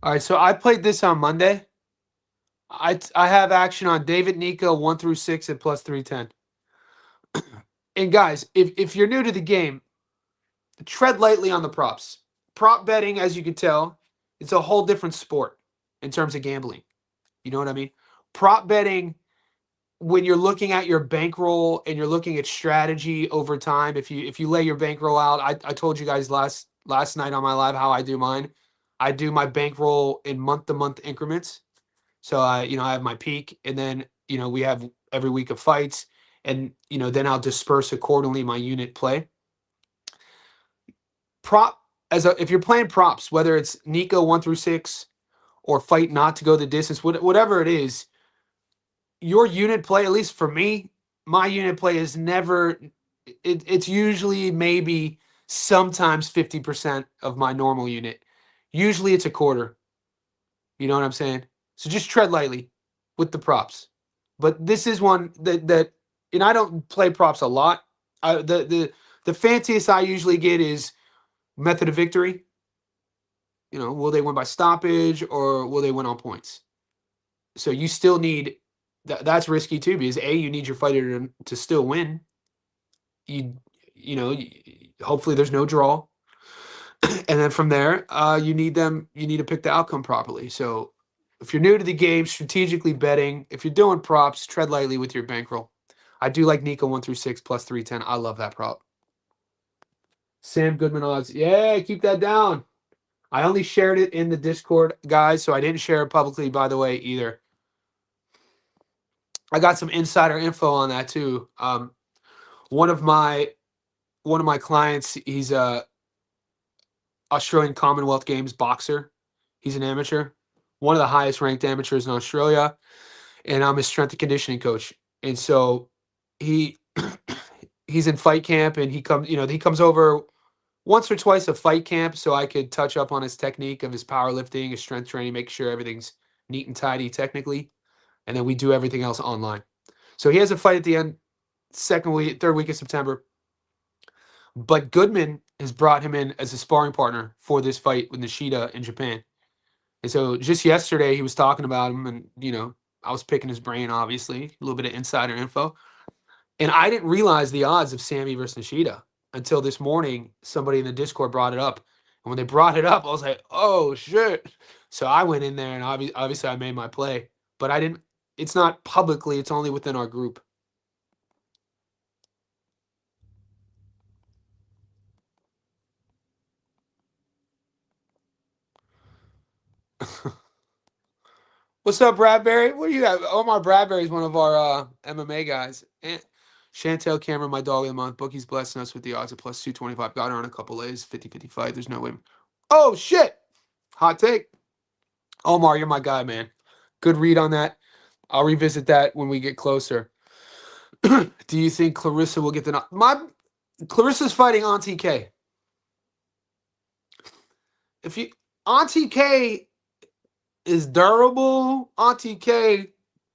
All right, so I played this on Monday. I have action on David Nika 1 through 6 at plus 310. And guys, if you're new to the game, tread lightly on the props. Prop betting, as you can tell, it's a whole different sport in terms of gambling. You know what I mean? Prop betting, when you're looking at your bankroll and you're looking at strategy over time, if you lay your bankroll out, I told you guys last night on my live how I do mine. I do my bankroll in month-to-month increments. So I have my peak, and then we have every week of fights, and then I'll disperse accordingly my unit play. Prop if you're playing props, whether it's Nico 1 through 6 or fight not to go the distance, whatever it is, your unit play, at least for me, my unit play is never. It's usually maybe sometimes 50% of my normal unit. Usually it's a quarter. You know what I'm saying? So just tread lightly with the props. But this is one that and I don't play props a lot. The fanciest I usually get is method of victory. Will they win by stoppage or will they win on points? So you still need that's risky too, because you need your fighter to still win. Hopefully there's no draw. And then from there, you need to pick the outcome properly. So if you're new to the game, strategically betting, if you're doing props, tread lightly with your bankroll. I do like Nico 1 through 6 plus 310. I love that prop. Sam Goodman odds. Yeah, keep that down. I only shared it in the Discord, guys, so I didn't share it publicly, by the way, either. I got some insider info on that too. One of my clients, he's a Australian Commonwealth Games boxer. He's an amateur, one of the highest ranked amateurs in Australia, and I'm his strength and conditioning coach. And so he he's in fight camp, and he comes over once or twice a fight camp so I could touch up on his technique of his powerlifting, his strength training, make sure everything's neat and tidy technically, and then we do everything else online. So he has a fight at the end, third week of September. But Goodman has brought him in as a sparring partner for this fight with Nishida in Japan. And so just yesterday he was talking about him, and I was picking his brain, obviously, a little bit of insider info. And I didn't realize the odds of Sammy versus Nishida until this morning. Somebody in the Discord brought it up. And when they brought it up, I was like, oh, shit. So I went in there, and obviously I made my play. But it's not publicly. It's only within our group. What's up, Bradbury? What do you have? Omar Bradbury's one of our MMA guys. And Chantel Cameron, my dog of the month. Bookie's blessing us with the odds of plus 225. Got her on a couple lays, 50-50 fight. There's no way. Oh, shit. Hot take. Omar, you're my guy, man. Good read on that. I'll revisit that when we get closer. Do you think Clarissa will get the nod? Clarissa's fighting Auntie K. Auntie K is durable. Auntie K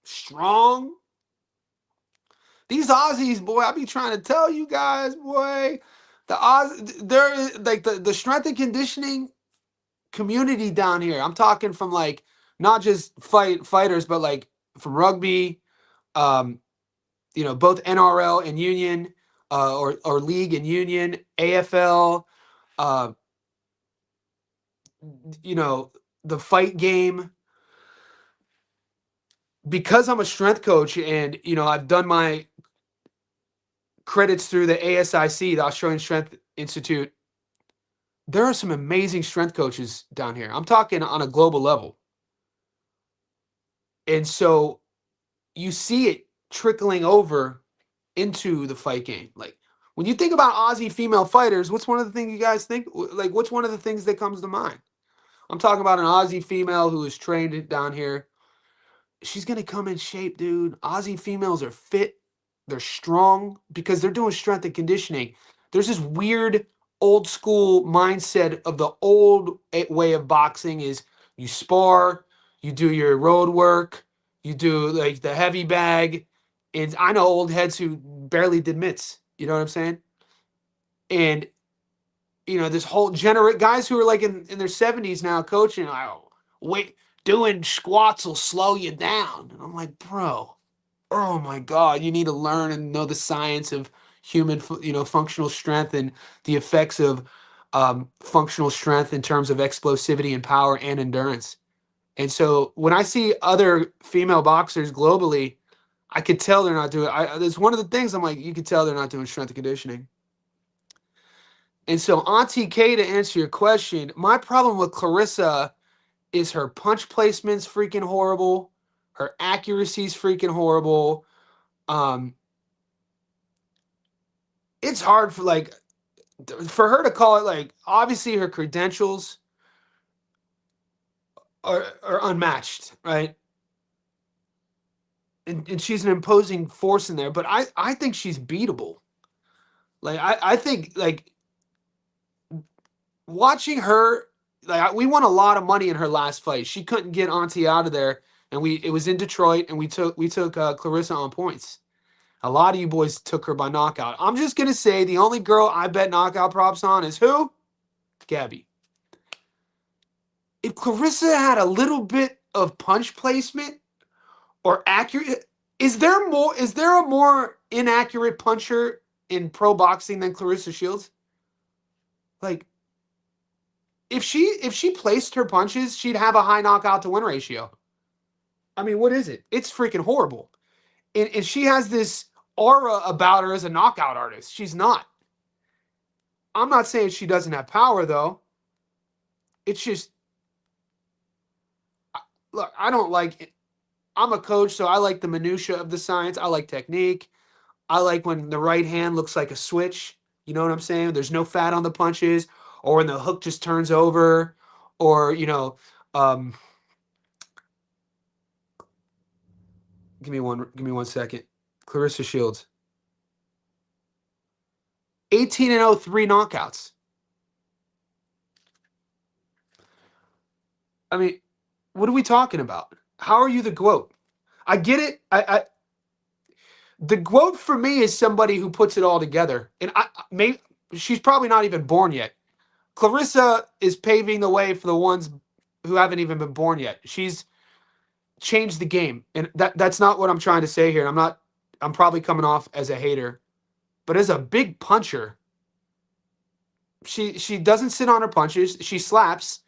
strong. These Aussies, boy, I be trying to tell you guys, boy. The Aussies, they're like the strength and conditioning community down here. I'm talking from like not just fighters, but like from rugby, um, both NRL and union, or league and union, AFL, uh, the fight game. Because I'm a strength coach and I've done my credits through the ASIC, the Australian Strength Institute. There are some amazing strength coaches down here. I'm talking on a global level. And so you see it trickling over into the fight game. Like when you think about Aussie female fighters, what's one of the things you guys think? Like, what's one of the things that comes to mind? I'm talking about an Aussie female who is trained down here. She's going to come in shape, dude. Aussie females are fit. They're strong because they're doing strength and conditioning. There's this weird old school mindset of the old way of boxing is you spar, you do your road work, you do like the heavy bag. And I know old heads who barely did mitts. You know what I'm saying? And this whole guys who are like in their 70s now coaching, oh, wait, doing squats will slow you down. And I'm like, bro, oh my God, you need to learn and know the science of human, functional strength and the effects of functional strength in terms of explosivity and power and endurance. And so when I see other female boxers globally, I could tell they're not doing. There's one of the things I'm like, you could tell they're not doing strength and conditioning. And so, Auntie K, to answer your question, my problem with Clarissa is her punch placement's freaking horrible. Her accuracy's freaking horrible. It's hard for her to call it, like, obviously her credentials are unmatched, right? And she's an imposing force in there, but I think she's beatable. Like, I think, like, watching her, like, we won a lot of money in her last fight. She couldn't get Auntie out of there, and it was in Detroit, and we took Clarissa on points. A lot of you boys took her by knockout. I'm just gonna say the only girl I bet knockout props on is who? Gabby. If Clarissa had a little bit of punch placement or accurate, is there a more inaccurate puncher in pro boxing than Clarissa Shields? Like, if she placed her punches, she'd have a high knockout to win ratio. I mean, what is it? It's freaking horrible. And she has this aura about her as a knockout artist. She's not. I'm not saying she doesn't have power, though. It's just, look, I don't like it. I'm a coach, so I like the minutia of the science. I like technique. I like when the right hand looks like a switch. You know what I'm saying? There's no fat on the punches, or when the hook just turns over, or give me one second. Clarissa Shields, 18-0, 3 knockouts. I mean, what are we talking about? How are you the GOAT? I get it. The GOAT for me is somebody who puts it all together. And she's probably not even born yet. Clarissa is paving the way for the ones who haven't even been born yet. She's changed the game. And that's not what I'm trying to say here. I'm probably coming off as a hater. But as a big puncher, she doesn't sit on her punches. She slaps.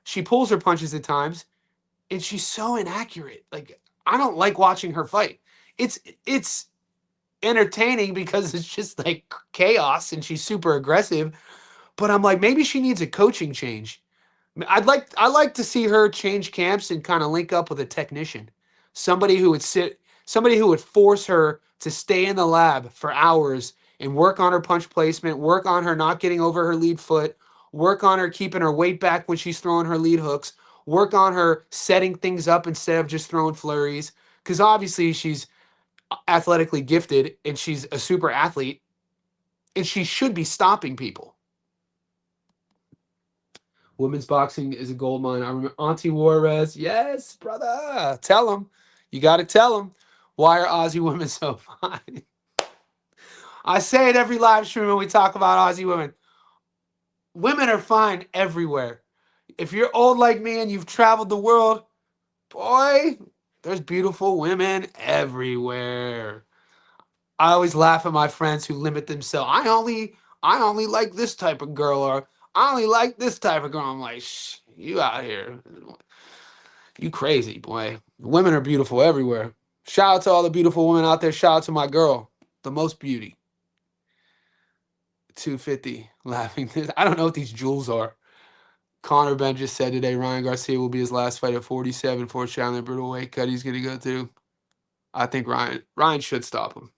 She pulls her punches at times. And she's so inaccurate. Like, I don't like watching her fight. It's entertaining because it's just like chaos and she's super aggressive. But I'm like, maybe she needs a coaching change. I'd like to see her change camps and kind of link up with a technician. Somebody who would force her to stay in the lab for hours and work on her punch placement, work on her not getting over her lead foot, work on her keeping her weight back when she's throwing her lead hooks, work on her setting things up instead of just throwing flurries. Because obviously she's athletically gifted and she's a super athlete and she should be stopping people. Women's boxing is a gold mine. I remember Auntie Juarez. Yes, brother. Tell them. You got to tell them. Why are Aussie women so fine? I say it every live stream when we talk about Aussie women. Women are fine everywhere. If you're old like me and you've traveled the world, boy, there's beautiful women everywhere. I always laugh at my friends who limit themselves. I only like this type of girl, or I only like this type of girl. I'm like, shh, you out here. You crazy, boy. Women are beautiful everywhere. Shout out to all the beautiful women out there. Shout out to my girl, the most beauty. 250 laughing. I don't know what these jewels are. Connor Ben just said today Ryan Garcia will be his last fight at 47 for Chandler brutal weight cut he's going to go through. I think Ryan should stop him.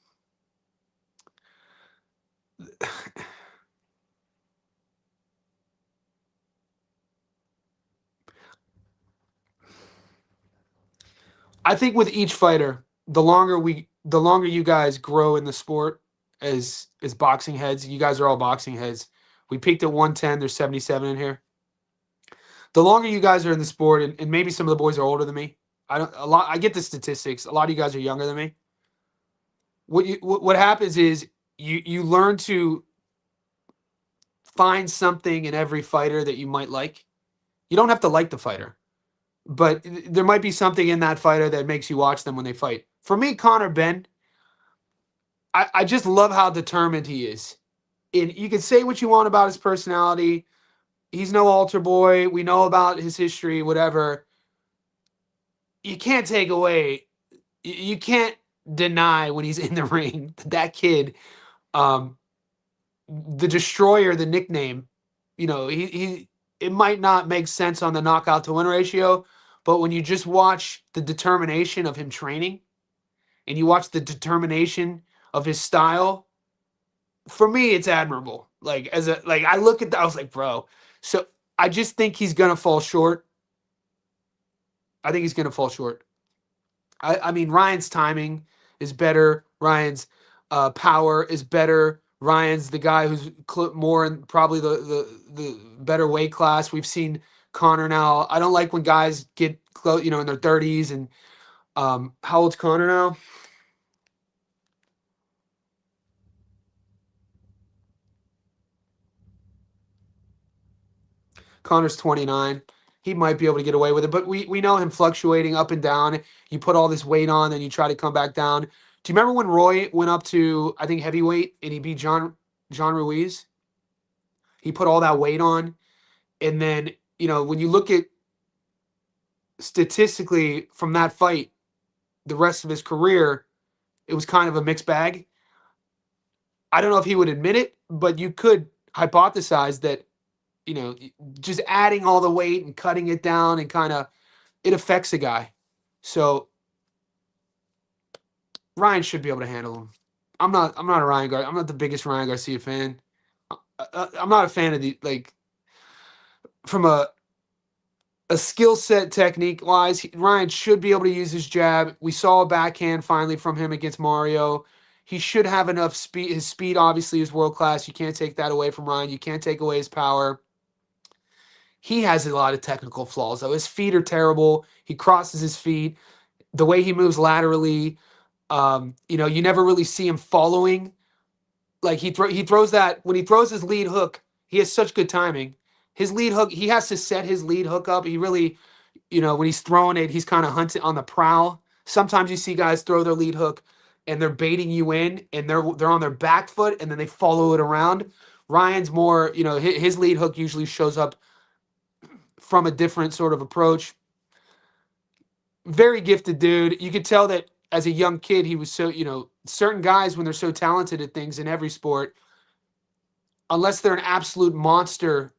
I think with each fighter, the longer you guys grow in the sport as boxing heads, you guys are all boxing heads. We peaked at 110. There's 77 in here. The longer you guys are in the sport, and maybe some of the boys are older than me. I get the statistics. A lot of you guys are younger than me. What happens is you learn to find something in every fighter that you might like. You don't have to like the fighter, but there might be something in that fighter that makes you watch them when they fight. For me, Connor Ben, I just love how determined he is. And you can say what you want about his personality. He's no altar boy. We know about his history, whatever. You can't take away, you can't deny when he's in the ring that kid, um, the destroyer, the nickname, he it might not make sense on the knockout to win ratio, but when you just watch the determination of him training and you watch the determination of his style, for me it's admirable. I look at that, I was like, bro. So I just think he's gonna fall short. I think he's gonna fall short. I mean, Ryan's timing is better. Ryan's power is better. Ryan's the guy who's more in probably the better weight class. We've seen Connor now. I don't like when guys get close, in their 30s. And how old's Connor now? Connor's 29. He might be able to get away with it, but we know him fluctuating up and down. You put all this weight on, then you try to come back down. Do you remember when Roy went up to, I think, heavyweight and he beat John Ruiz? He put all that weight on, and then when you look at statistically from that fight, the rest of his career, it was kind of a mixed bag. I don't know if he would admit it, but you could hypothesize that just adding all the weight and cutting it down and kind of it affects a guy. So Ryan should be able to handle him. I'm not a Ryan Gar. I'm not the biggest Ryan Garcia fan. I'm not a fan of from a skill set technique wise. Ryan should be able to use his jab. We saw a backhand finally from him against Mario. He should have enough speed. His speed obviously is world class. You can't take that away from Ryan. You can't take away his power. He has a lot of technical flaws, though. His feet are terrible. He crosses his feet. The way he moves laterally, you never really see him following. Like he throws that when he throws his lead hook, he has such good timing. His lead hook, he has to set his lead hook up. He really, when he's throwing it, he's kind of hunting on the prowl. Sometimes you see guys throw their lead hook and they're baiting you in and they're on their back foot and then they follow it around. Ryan's more, his lead hook usually shows up from a different sort of approach. Very gifted dude. You could tell that as a young kid, he was so, certain guys, when they're so talented at things in every sport, unless they're an absolute monster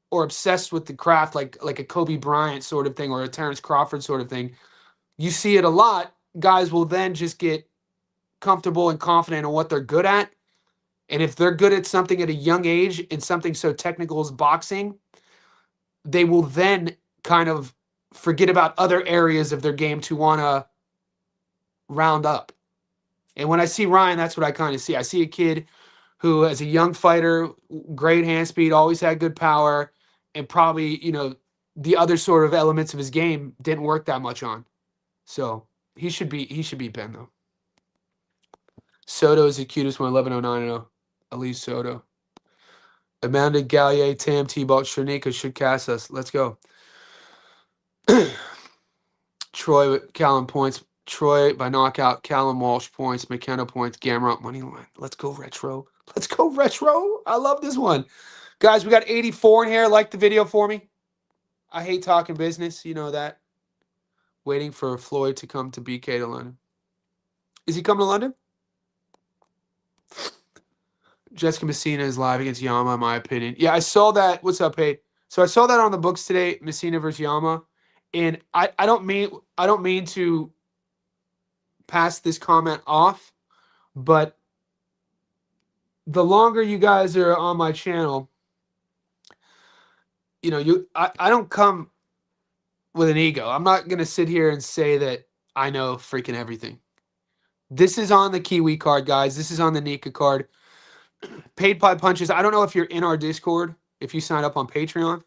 or obsessed with the craft, like a Kobe Bryant sort of thing or a Terence Crawford sort of thing, you see it a lot. Guys will then just get comfortable and confident in what they're good at. And if they're good at something at a young age and something so technical as boxing, they will then kind of forget about other areas of their game to want to round up. And when I see Ryan, that's what I kind of see. I see a kid who, as a young fighter, great hand speed, always had good power, and probably, the other sort of elements of his game didn't work that much on. So he should be Ben, though. Soto is the cutest one, 1109 Elise Soto. Amanda Gallier, Tam Tebow, Shanika should cast us. Let's go. Troy with Callum points. Troy by knockout. Callum Walsh points. McKenna points. Gamrot money line. Let's go retro. Let's go retro. I love this one. Guys, we got 84 in here. Like the video for me. I hate talking business. You know that. Waiting for Floyd to come to BK to London. Is he coming to London? Jessica Messina is live against Yama, in my opinion. Yeah, I saw that. What's up, Pate? So I saw that on the books today, Messina versus Yama. And I don't mean to pass this comment off, but the longer you guys are on my channel, I don't come with an ego. I'm not gonna sit here and say that I know freaking everything. This is on the Kiwi card, guys. This is on the Nika card. Paid by punches. I don't know if you're in our Discord, if you sign up on Patreon,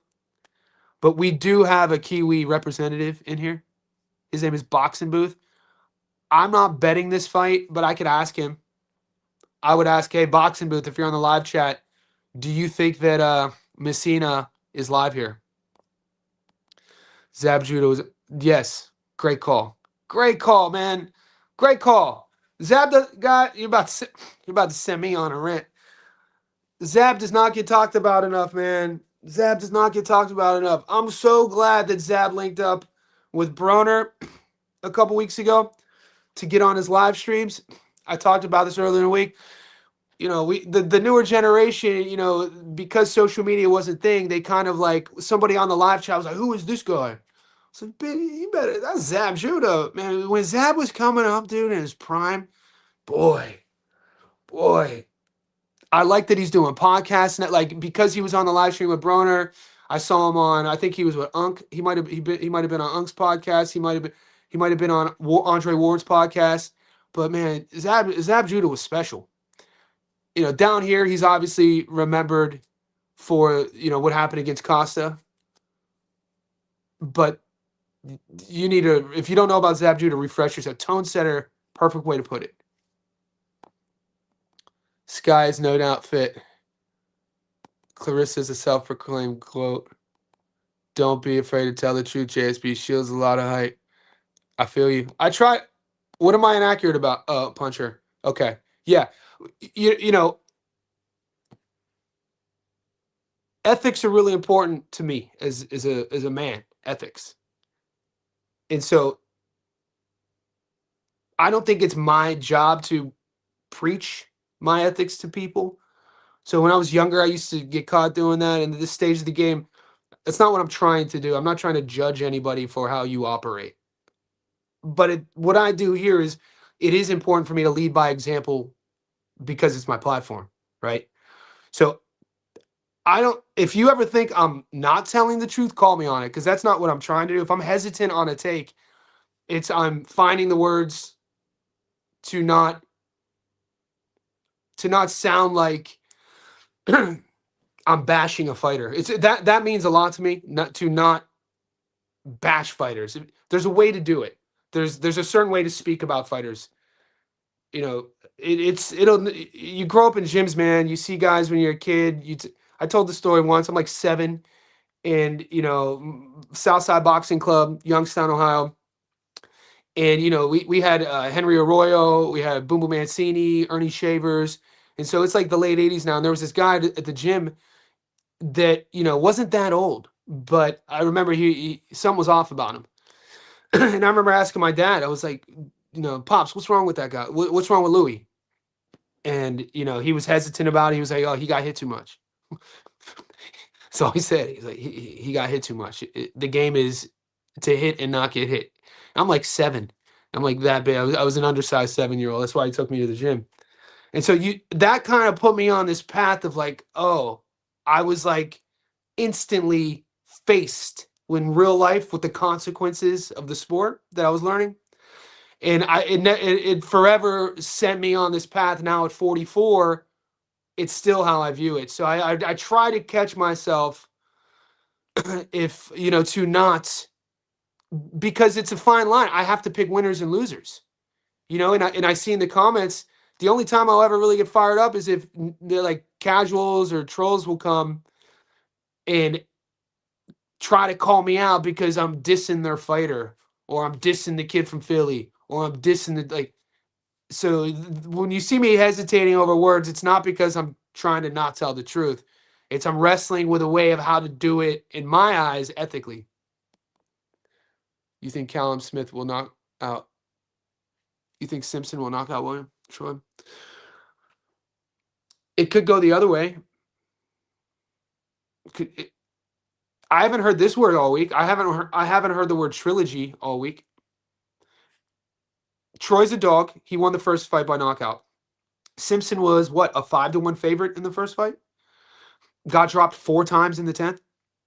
but we do have a Kiwi representative in here. His name is Boxing Booth. I'm not betting this fight, but I could ask him. I would ask, hey, Boxing Booth, if you're on the live chat, do you think that Messina is live here? Zab Judah was, yes. Great call. Great call, man. Great call. Zab, the guy, you're about to send me on a rant. Zab does not get talked about enough, man. Zab does not get talked about enough. I'm so glad that Zab linked up with Broner a couple weeks ago to get on his live streams. I talked about this earlier in the week. The newer generation, because social media wasn't a thing, they kind of like somebody on the live chat was like, "Who is this guy?" I said, "You better. That's Zab Judah, man." When Zab was coming up, dude, in his prime, boy, I like that he's doing podcasts and like because he was on the live stream with Broner. I saw him on. I think he was with Unk. He might have been on Unk's podcast. He might have been on Andre Ward's podcast. But man, Zab Judah was special. Down here, he's obviously remembered for, what happened against Costa. But you need to, if you don't know about Zab Judah, refresh yourself. Tone setter, perfect way to put it. Sky's no doubt fit. Clarissa's a self-proclaimed quote. Don't be afraid to tell the truth, JSB. Shields a lot of height. I feel you. I try. What am I inaccurate about? Puncher. Okay. Yeah. Ethics are really important to me as a man. Ethics. And so I don't think it's my job to preach my ethics to people. So when I was younger, I used to get caught doing that. And at this stage of the game, that's not what I'm trying to do. I'm not trying to judge anybody for how you operate. But what I do here is it is important for me to lead by example because it's my platform, right? So if you ever think I'm not telling the truth, call me on it because that's not what I'm trying to do. If I'm hesitant on a take, I'm finding the words to not sound like I'm bashing a fighter. That means a lot to me, not bash fighters. There's a way to do it. There's a certain way to speak about fighters. You grow up in gyms, man. You see guys when you're a kid. I told the story once. I'm like 7, and Southside Boxing Club, Youngstown, Ohio. And we had Henry Arroyo, we had Boom Boom Mancini, Ernie Shavers, and so it's like the late '80s now. And there was this guy at the gym that wasn't that old, but I remember he something was off about him. And I remember asking my dad, I was like, Pops, what's wrong with that guy? What's wrong with Louis? And he was hesitant about it. He was like, oh, he got hit too much. That's all he said. He's like, he got hit too much. The game is to hit and not get hit. I'm like 7. I'm like that big. I was an undersized 7-year-old. That's why he took me to the gym. And so that kind of put me on this path of like, oh, I was like instantly faced in real life with the consequences of the sport that I was learning. And it forever sent me on this path. Now at 44, it's still how I view it. So I try to catch myself if, to not, because it's a fine line. I have to pick winners and losers, and I see in the comments, The only time I'll ever really get fired up is if they're like casuals or trolls will come and try to call me out because I'm dissing their fighter or I'm dissing the kid from Philly or I'm dissing the like. So when you see me hesitating over words, it's not because I'm trying to not tell the truth. It's I'm wrestling with a way of how to do it in my eyes ethically. You think Callum Smith will knock out? You think Simpson will knock out William Troy? It could go the other way. I haven't heard this word all week. I haven't heard the word trilogy all week. Troy's a dog. He won the first fight by knockout. Simpson was what, a 5-1 favorite in the first fight? Got dropped 4 times in the 10th.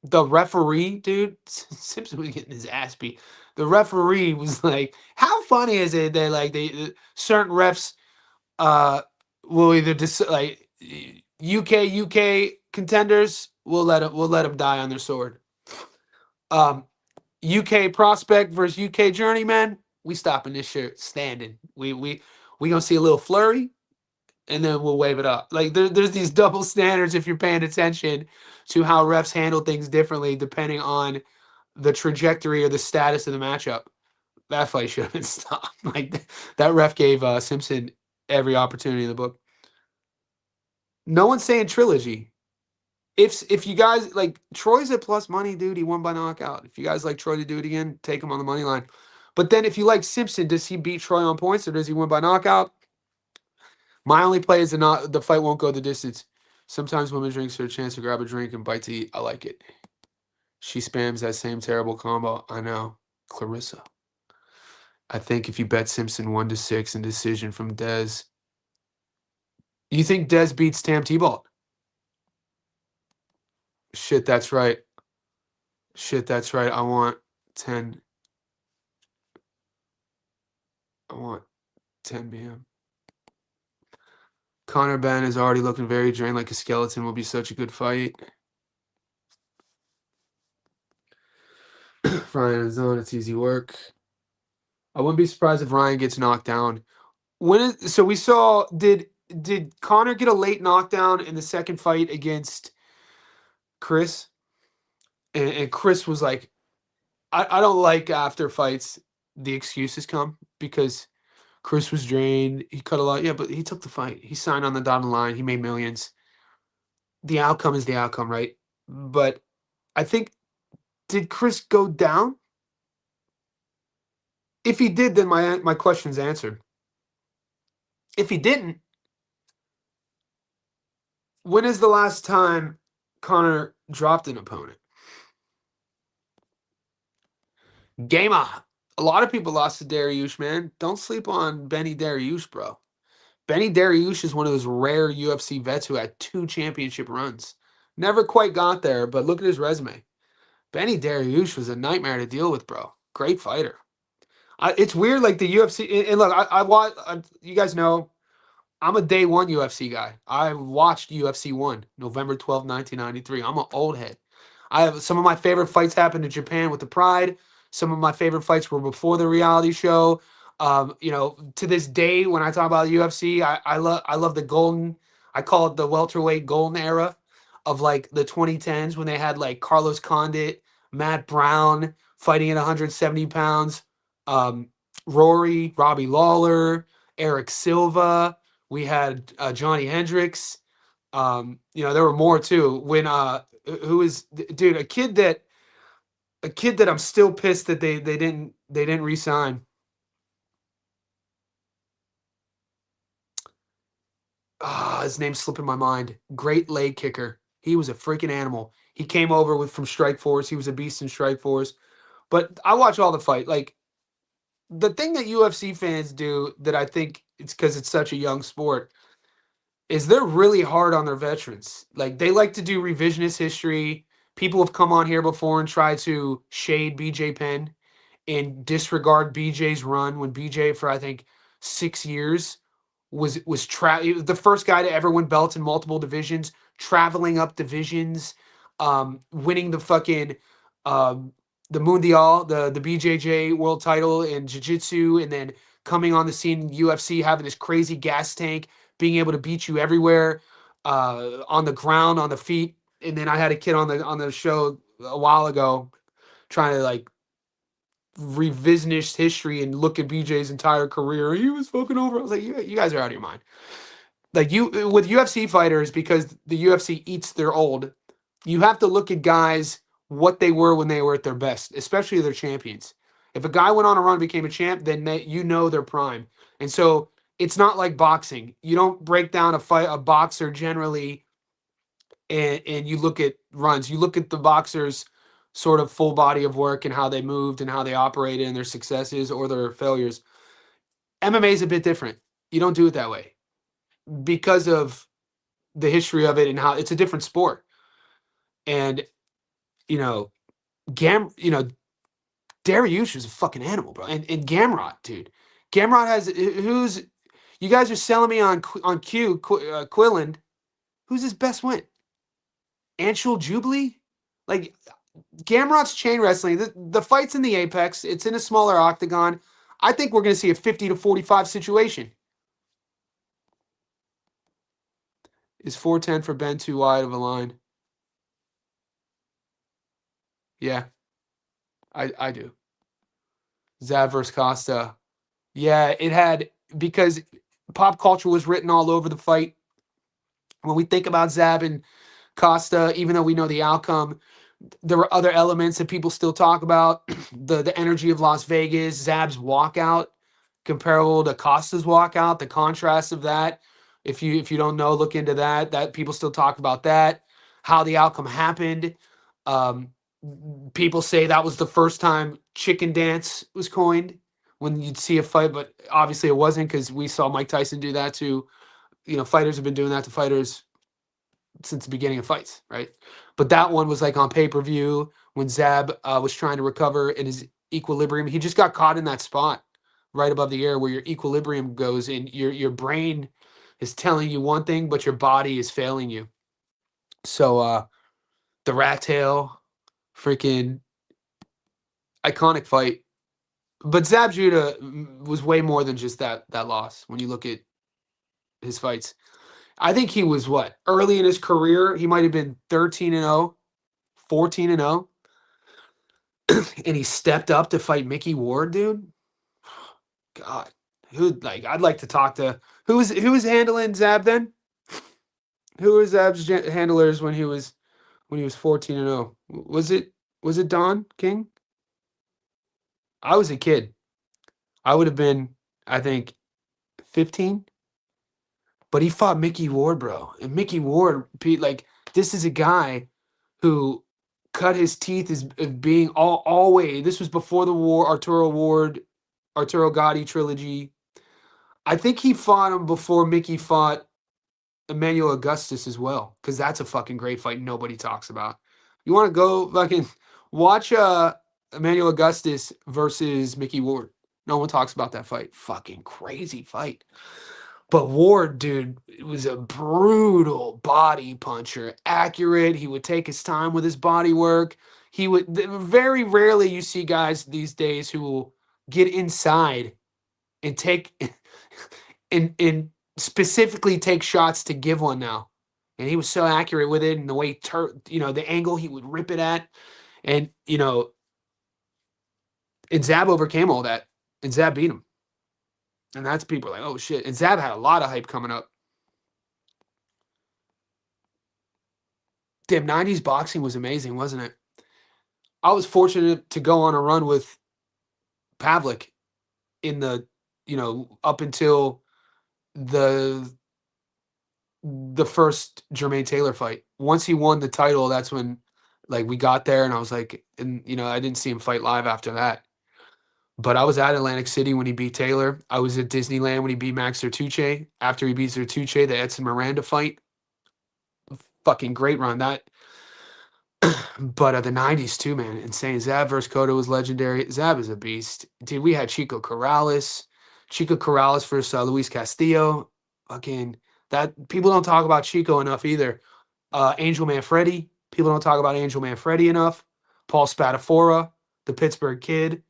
The referee, dude, Simpson was getting his ass beat. The referee was like, how funny is it that like certain refs will either like UK contenders will let them die on their sword. UK prospect versus UK journeyman, we stopping this shit standing. We gonna see a little flurry, and then we'll wave it up. Like there's these double standards if you're paying attention to how refs handle things differently depending on the trajectory or the status of the matchup. That fight should have been stopped. Like that ref gave Simpson every opportunity in the book. No one's saying trilogy. If you guys like Troy's at plus money, dude, he won by knockout. If you guys like Troy to do it again, take him on the money line. But then if you like Simpson, does he beat Troy on points or does he win by knockout? My only play is the fight won't go the distance. Sometimes women drinks are a chance to grab a drink and bite to eat. I like it. She spams that same terrible combo. I know. Clarissa. I think if you bet Simpson 1-6 in decision from Dez. You think Dez beats Tam Tebow? Shit, that's right. Shit, that's right. I want 10 p.m. Conor Ben is already looking very drained like a skeleton. Will be such a good fight. Ryan in zone. It's easy work. I wouldn't be surprised if Ryan gets knocked down. So we saw, did Conor get a late knockdown in the second fight against Chris? And Chris was like, I don't like after fights, the excuses come because Chris was drained. He cut a lot. Yeah, but he took the fight. He signed on the dotted line. He made millions. The outcome is the outcome, right? But I think, did Chris go down? If he did, then my question's answered. If he didn't, when is the last time Conor dropped an opponent? Gamer. A lot of people lost to Dariush, man. Don't sleep on Benny Dariush, bro. Benny Dariush is one of those rare UFC vets who had 2 championship runs. Never quite got there, but look at his resume. Benny Dariush was a nightmare to deal with, bro. Great fighter. It's weird, like the UFC. And look, I watch. You guys know, I'm a day one UFC guy. I watched UFC 1, November 12th, 1993. I'm an old head. I have some of my favorite fights happened in Japan with the Pride. Some of my favorite fights were before the reality show. To this day, when I talk about UFC, I love the golden. I call it the welterweight golden era of like the 2010s when they had like Carlos Condit, Matt Brown fighting at 170 pounds, Rory, Robbie Lawler, Eric Silva. We had Johnny Hendricks. There were more too. When who is dude a kid that I'm still pissed that they didn't re-sign. His name's slipping my mind. Great leg kicker. He was a freaking animal. He came over from Strikeforce. He was a beast in Strikeforce. But I watch all the fight. Like the thing that UFC fans do that I think it's because it's such a young sport is they're really hard on their veterans. Like they like to do revisionist history. People have come on here before and tried to shade BJ Penn and disregard BJ's run when BJ for I think 6 years was he was the first guy to ever win belts in multiple divisions, traveling up divisions, winning the fucking the Mundial, the BJJ world title in jiu-jitsu, and then coming on the scene in UFC, having this crazy gas tank, being able to beat you everywhere, on the ground, on the feet. And then I had a kid on the show a while ago trying to like revisionist history and look at BJ's entire career. He was fucking over. I was like, you guys are out of your mind. Like you with UFC fighters, because the UFC eats their old, you have to look at guys what they were when they were at their best, especially their champions. If a guy went on a run and became a champ, then their prime. And so it's not like boxing. You don't break down a boxer generally and you look at runs. You look at the boxers sort of full body of work and how they moved and how they operated and their successes or their failures. MMA is a bit different. You don't do it that way because of the history of it and how it's a different sport. And you know, Dariush is a fucking animal, bro. And Gamrot, dude. Gamrot has who's you guys are selling me on Quilland. Who's his best win? Anshul Jubilee? Like Gamrot's chain wrestling. The fight's in the Apex. It's in a smaller octagon. I think we're going to see a 50-45 situation. Is 410 for Ben too wide of a line? Yeah, I do. Zab versus Costa. Yeah, it had, because pop culture was written all over the fight. When we think about Zab and Costa, even though we know the outcome, there were other elements that people still talk about. The energy of Las Vegas, Zab's walkout, comparable to Costa's walkout, the contrast of that. If you don't know, look into that. That people still talk about that, how the outcome happened. Um, People say that was the first time chicken dance was coined, when you'd see a fight, but obviously it wasn't, because we saw Mike Tyson do that to, fighters have been doing that to fighters since the beginning of fights, right? But that one was like on pay-per-view when Zab was trying to recover in his equilibrium. He just got caught in that spot right above the ear where your equilibrium goes, and your brain is telling you one thing, but your body is failing you. So the rat tail, freaking iconic fight. But Zab Judah was way more than just that loss when you look at his fights. I think he was early in his career, he might have been 13-0, 14-0. And he stepped up to fight Mickey Ward, dude. God. I'd like to talk to who was handling Zab then? Who was Zab's handlers when he was 14-0? Was it Don King? I was a kid. I would have been, I think, 15. But he fought Mickey Ward, bro. And Mickey Ward, this is a guy who cut his teeth as being always. This was before the war, Arturo Gotti trilogy. I think he fought him before Mickey fought Emmanuel Augustus as well, because that's a fucking great fight nobody talks about. You want to go fucking watch Emmanuel Augustus versus Mickey Ward. No one talks about that fight. Fucking crazy fight. But Ward, dude, was a brutal body puncher. Accurate. He would take his time with his body work. Very rarely you see guys these days who will get inside and take and specifically take shots to give one now. And he was so accurate with it, and the way the angle he would rip it at. And and Zab overcame all that. And Zab beat him. And that's people like, oh shit. And Zab had a lot of hype coming up. Damn, 90s boxing was amazing, wasn't it? I was fortunate to go on a run with Pavlik in the, up until the first Jermaine Taylor fight. Once he won the title, that's when we got there, and I was like, and I didn't see him fight live after that. But I was at Atlantic City when he beat Taylor. I was at Disneyland when he beat Max Zertuche. After he beat Zertuche, the Edson Miranda fight. Fucking great run. That. But the 90s too, man. Insane. Zab versus Cotto was legendary. Zab is a beast. Dude, we had Chico Corrales. Chico Corrales versus Luis Castillo. Fucking that. People don't talk about Chico enough either. Angel Manfredi. People don't talk about Angel Manfredi enough. Paul Spadafora, the Pittsburgh Kid.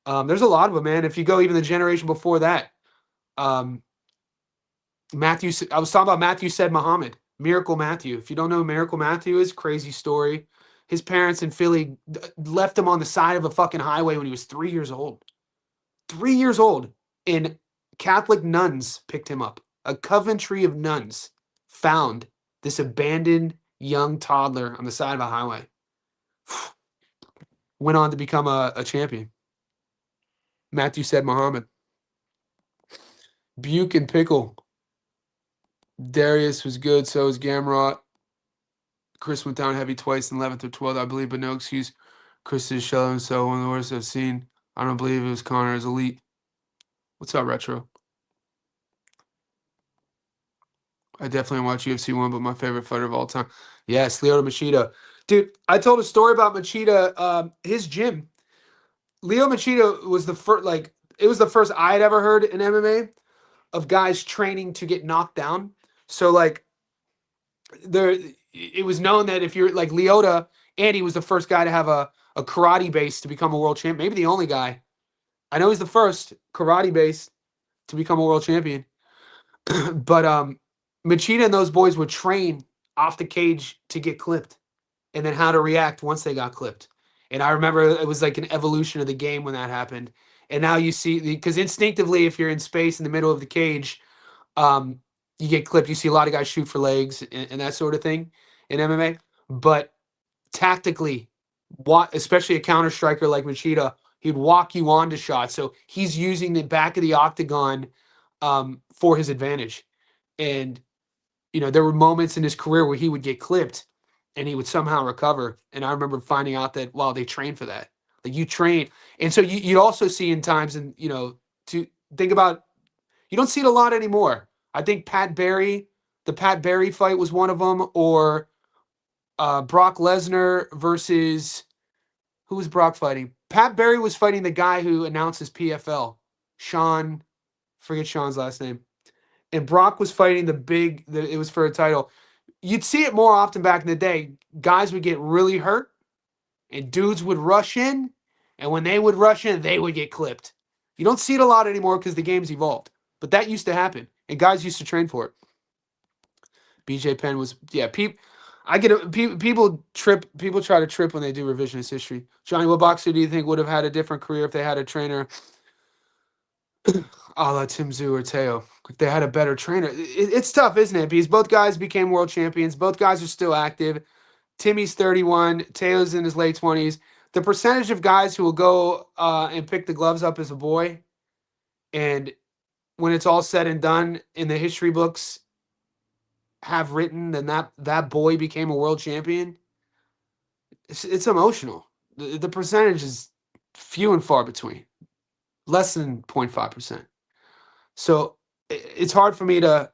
There's a lot of them, man. If you go even the generation before that, um, I was talking about Matthew Said Muhammad, Miracle Matthew. If you don't know who Miracle Matthew is, crazy story. His parents in Philly left him on the side of a fucking highway when he was 3 years old. 3 years old. And Catholic nuns picked him up. A coventry of nuns found this abandoned young toddler on the side of a highway. Went on to become a champion. Matthew Said Muhammad. Buke and Pickle. Darius was good, so was Gamrot. Chris went down heavy twice in 11th or 12th, I believe, but no excuse. Chris is shelling, so one of the worst I've seen. I don't believe it was Connor as elite. What's up, Retro? I definitely watch UFC 1, but my favorite fighter of all time. Yes, Lyoto Machida. Dude, I told a story about Machida, his gym. Leo Machida was the first, like, it was the first I had ever heard in MMA of guys training to get knocked down. So, like, it was known that if you're like Lyoto, Andy was the first guy to have a karate base to become a world champ. Maybe the only guy. I know he's the first karate base to become a world champion. But Machida and those boys would train off the cage to get clipped and then how to react once they got clipped. And I remember it was like an evolution of the game when that happened. And now you see, because instinctively, if you're in space in the middle of the cage, you get clipped. You see a lot of guys shoot for legs and that sort of thing in MMA. But tactically, especially a counter striker like Machida, he'd walk you onto shots. So he's using the back of the octagon for his advantage. And, there were moments in his career where he would get clipped and he would somehow recover. And I remember finding out that, wow, they train for that. Like you train. And so you'd also see in times, and, to think about, you don't see it a lot anymore. I think the Pat Barry fight was one of them, or Brock Lesnar versus, who was Brock fighting? Pat Barry was fighting the guy who announces PFL, forget Sean's last name. And Brock was fighting it was for a title. You'd see it more often back in the day. Guys would get really hurt and dudes would rush in. And when they would rush in, they would get clipped. You don't see it a lot anymore because the game's evolved. But that used to happen. And guys used to train for it. BJ Penn was, people try to trip when they do revisionist history. Johnny, what boxer do you think would have had a different career if they had a trainer a la Tim Tszyu or Teo? If they had a better trainer. It's tough, isn't it? Because both guys became world champions. Both guys are still active. Timmy's 31. Teo's in his late 20s. The percentage of guys who will go and pick the gloves up as a boy, and when it's all said and done in the history books, have written that that boy became a world champion, it's emotional. The percentage is few and far between, less than 0.5%. So it's hard for me to,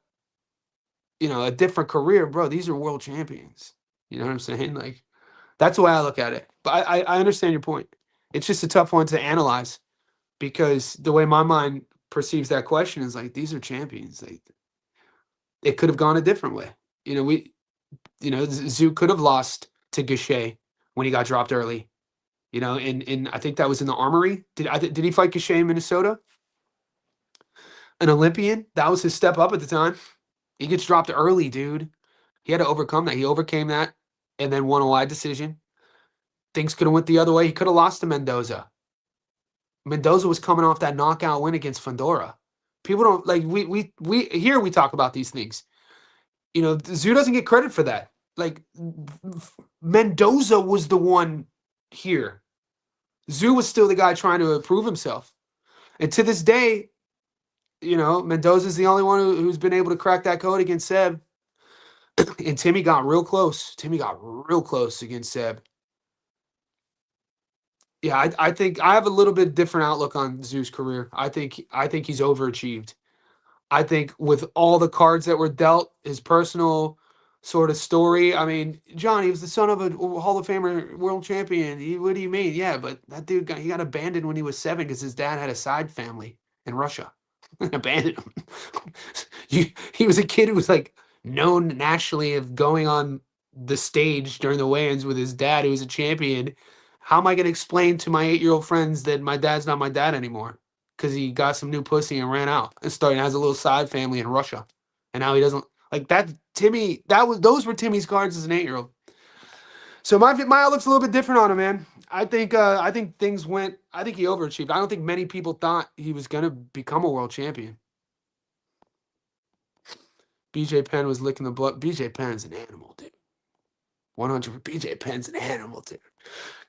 a different career, bro. These are world champions. You know what I'm saying? Like, that's the way I look at it. But I understand your point. It's just a tough one to analyze because the way my mind perceives that question is like, these are champions. Like, it could have gone a different way. Zoo could have lost to Gachet when he got dropped early. And I think that was in the Armory. Did he fight Gachet in Minnesota? An Olympian? That was his step up at the time. He gets dropped early, dude. He had to overcome that. He overcame that and then won a wide decision. Things could have went the other way. He could have lost to Mendoza. Mendoza was coming off that knockout win against Fundora. People don't like we talk about these things. Zoo doesn't get credit for that. Like, Mendoza was the one here. Zoo was still the guy trying to prove himself. And to this day, Mendoza's the only one who's been able to crack that code against Seb. And Timmy got real close. Against Seb. Yeah, I think I have a little bit different outlook on Zoo's career. I think he's overachieved. I think with all the cards that were dealt, his personal sort of story. I mean, John, he was the son of a Hall of Famer world champion. What do you mean? Yeah, but that dude got abandoned when he was 7 because his dad had a side family in Russia. Abandoned him. He was a kid who was like known nationally of going on the stage during the weigh-ins with his dad, who was a champion. How am I going to explain to my 8-year-old friends that my dad's not my dad anymore because he got some new pussy and ran out and started has a little side family in Russia, and now he doesn't like that. Timmy, those were Timmy's cards as an 8-year-old. So my outlook's a little bit different on him, man. I think things went. I think he overachieved. I don't think many people thought he was gonna become a world champion. BJ Penn was licking the blood. BJ Penn's an animal, dude. 100. BJ Penn's an animal, dude.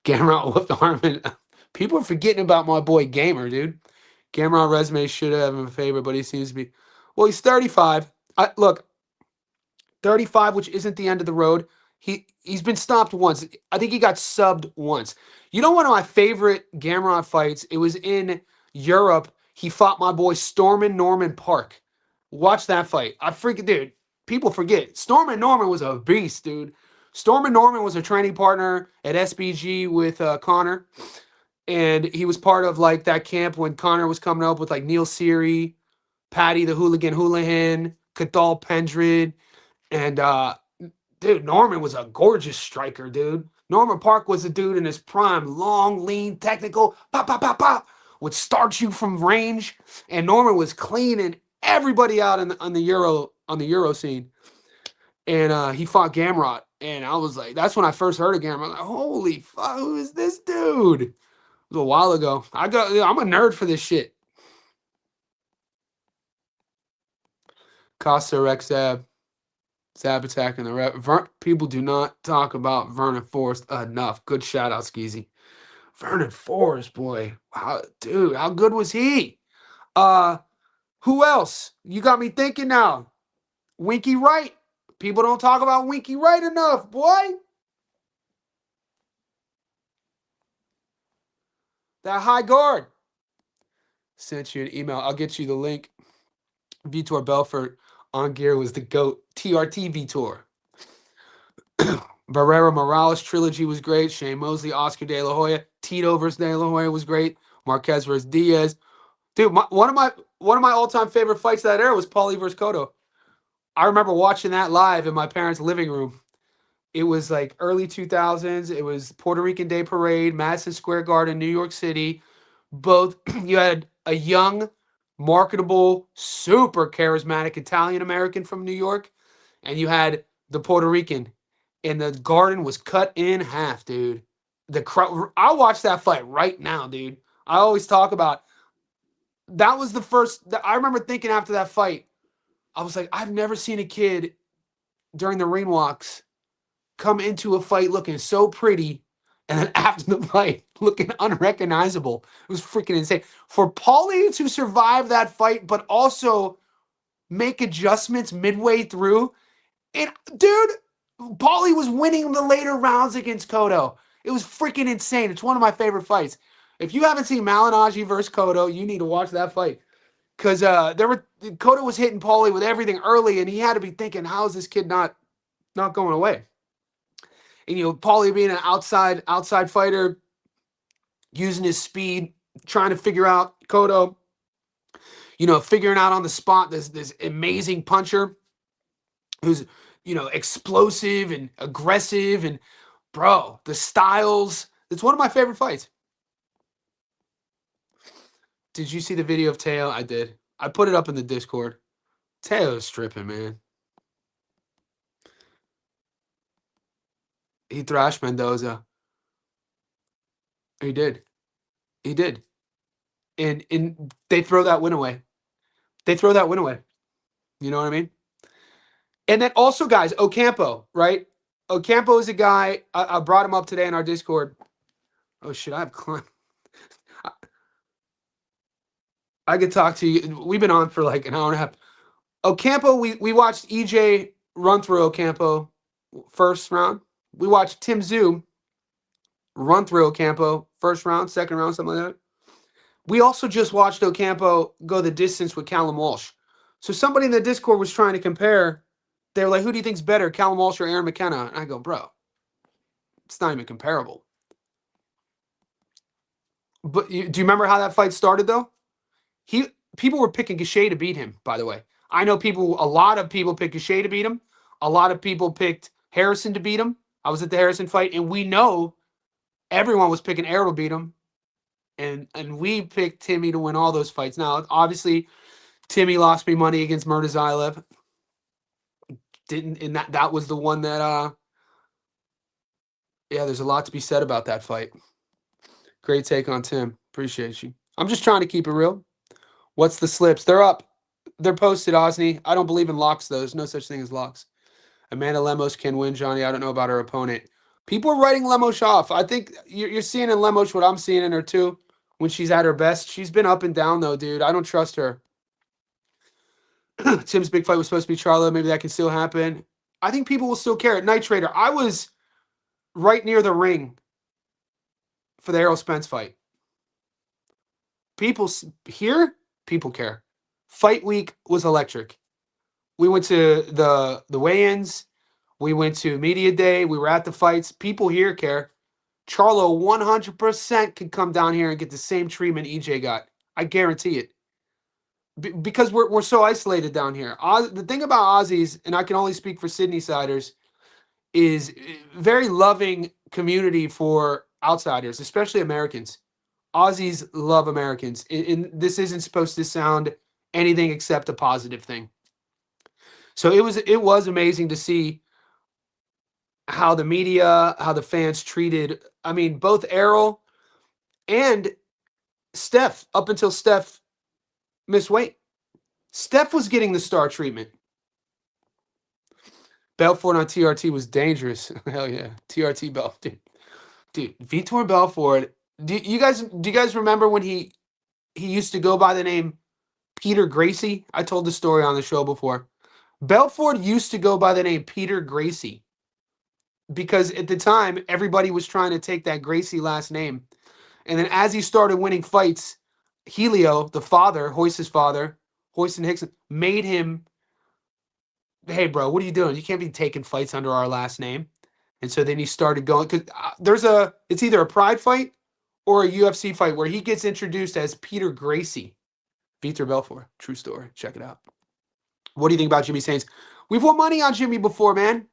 Gamrot whooped Harmon. People are forgetting about my boy Gamer, dude. Gamrot resume should have him a favor, but he seems to be. Well, he's 35. Look, 35, which isn't the end of the road. He's been stopped once. I think he got subbed once. You know, one of my favorite Gamrot fights, it was in Europe. He fought my boy Stormin Norman Park. Watch that fight. I freaking, dude, people forget. Stormin Norman was a beast, dude. Stormin Norman was a training partner at SBG with Connor. And he was part of like that camp when Connor was coming up with like Neil Seary, Patty the Hooligan Houlihan, Cathal Pendred. And dude, Norman was a gorgeous striker, dude. Norman Park was a dude in his prime, long, lean, technical, pop, pop, pop, pop, would start you from range. And Norman was cleaning everybody out on the Euro scene. And he fought Gamrot. And I was like, that's when I first heard of Gamrot. Like, holy fuck, who is this dude? It was a while ago. I'm a nerd for this shit. Costa Rex Zab attacking the rep. People do not talk about Vernon Forrest enough. Good shout out, Skeezy. Vernon Forrest, boy. Wow, dude, how good was he? Who else? You got me thinking now. Winky Wright. People don't talk about Winky Wright enough, boy. That high guard. Sent you an email. I'll get you the link. Vitor Belfort on gear was the GOAT. TRT Vitor. Barrera Morales trilogy was great. Shane Mosley, Oscar De La Hoya. Tito versus De La Hoya was great. Marquez versus Diaz. Dude, one of my all-time favorite fights of that era was Paulie versus Cotto. I remember watching that live in my parents' living room. It was like early 2000s. It was Puerto Rican Day Parade, Madison Square Garden, New York City. Both, you had a young, marketable, super charismatic Italian-American from New York, and you had the Puerto Rican. And the garden was cut in half, dude. The crowd, I'll watch that fight right now, dude. I always talk about, that was the first, I remember thinking after that fight, I was like, I've never seen a kid during the ring walks come into a fight looking so pretty and then after the fight looking unrecognizable. It was freaking insane. For Paulie to survive that fight, but also make adjustments midway through. And dude, Paulie was winning the later rounds against Cotto. It was freaking insane. It's one of my favorite fights. If you haven't seen Malignaggi versus Cotto, you need to watch that fight. Because Cotto was hitting Paulie with everything early, and he had to be thinking, how is this kid not going away? And, Paulie being an outside fighter, using his speed, trying to figure out Cotto, figuring out on the spot this amazing puncher who's, explosive and aggressive. And, bro, the styles. It's one of my favorite fights. Did you see the video of Teo? I did. I put it up in the Discord. Teo's stripping, man. He thrashed Mendoza. He did. And they throw that win away. You know what I mean? And then also, guys, Ocampo, right? Ocampo is a guy, I brought him up today in our Discord. Oh, shit, I have climbed. I could talk to you. We've been on for like an hour and a half. Ocampo, we watched EJ run through Ocampo first round. We watched Tim Tszyu run through Ocampo first round, second round, something like that. We also just watched Ocampo go the distance with Callum Walsh. So somebody in the Discord was trying to compare. They were like, who do you think's better, Callum Walsh or Aaron McKenna? And I go, bro, it's not even comparable. But do you remember how that fight started, though? People were picking Gachet to beat him, by the way. I know a lot of people picked Gachet to beat him. A lot of people picked Harrison to beat him. I was at the Harrison fight, and we know everyone was picking Errol to beat him, and we picked Timmy to win all those fights. Now, obviously, Timmy lost me money against Murtazaev. Didn't, and that was the one that yeah, there's a lot to be said about that fight. Great take on Tim. Appreciate you. I'm just trying to keep it real. What's the slips? They're up. They're posted, Osney. I don't believe in locks, though. There's no such thing as locks. Amanda Lemos can win, Johnny. I don't know about her opponent. People are writing Lemos off. I think you're seeing in Lemos what I'm seeing in her, too, when she's at her best. She's been up and down, though, dude. I don't trust her. Tim's big fight was supposed to be Charlo. Maybe that can still happen. I think people will still care. Night Trader, I was right near the ring for the Errol Spence fight. People here, people care. Fight week was electric. We went to the weigh-ins. We went to media day. We were at the fights. People here care. Charlo 100% could come down here and get the same treatment EJ got. I guarantee it. Because we're so isolated down here. The thing about Aussies, and I can only speak for Sydney siders, is very loving community for outsiders, especially Americans. Aussies love Americans. And this isn't supposed to sound anything except a positive thing. So it was amazing to see how the media, how the fans treated, I mean, both Errol and Steph, up until Steph missed weight. Steph was getting the star treatment. Belfort on TRT was dangerous. Hell yeah. TRT Belfort. Dude, Vitor Belfort. Do you guys remember when he used to go by the name Peter Gracie? I told the story on the show before. Belfort used to go by the name Peter Gracie because at the time, everybody was trying to take that Gracie last name. And then as he started winning fights, Helio, the father, Hoist's father, Hoist and Hickson, made him, hey, bro, what are you doing? You can't be taking fights under our last name. And so then he started going, because it's either a pride fight or a UFC fight where he gets introduced as Peter Gracie. Vitor Belfort. True story. Check it out. What do you think about Jimmy Saints? We've won money on Jimmy before, man.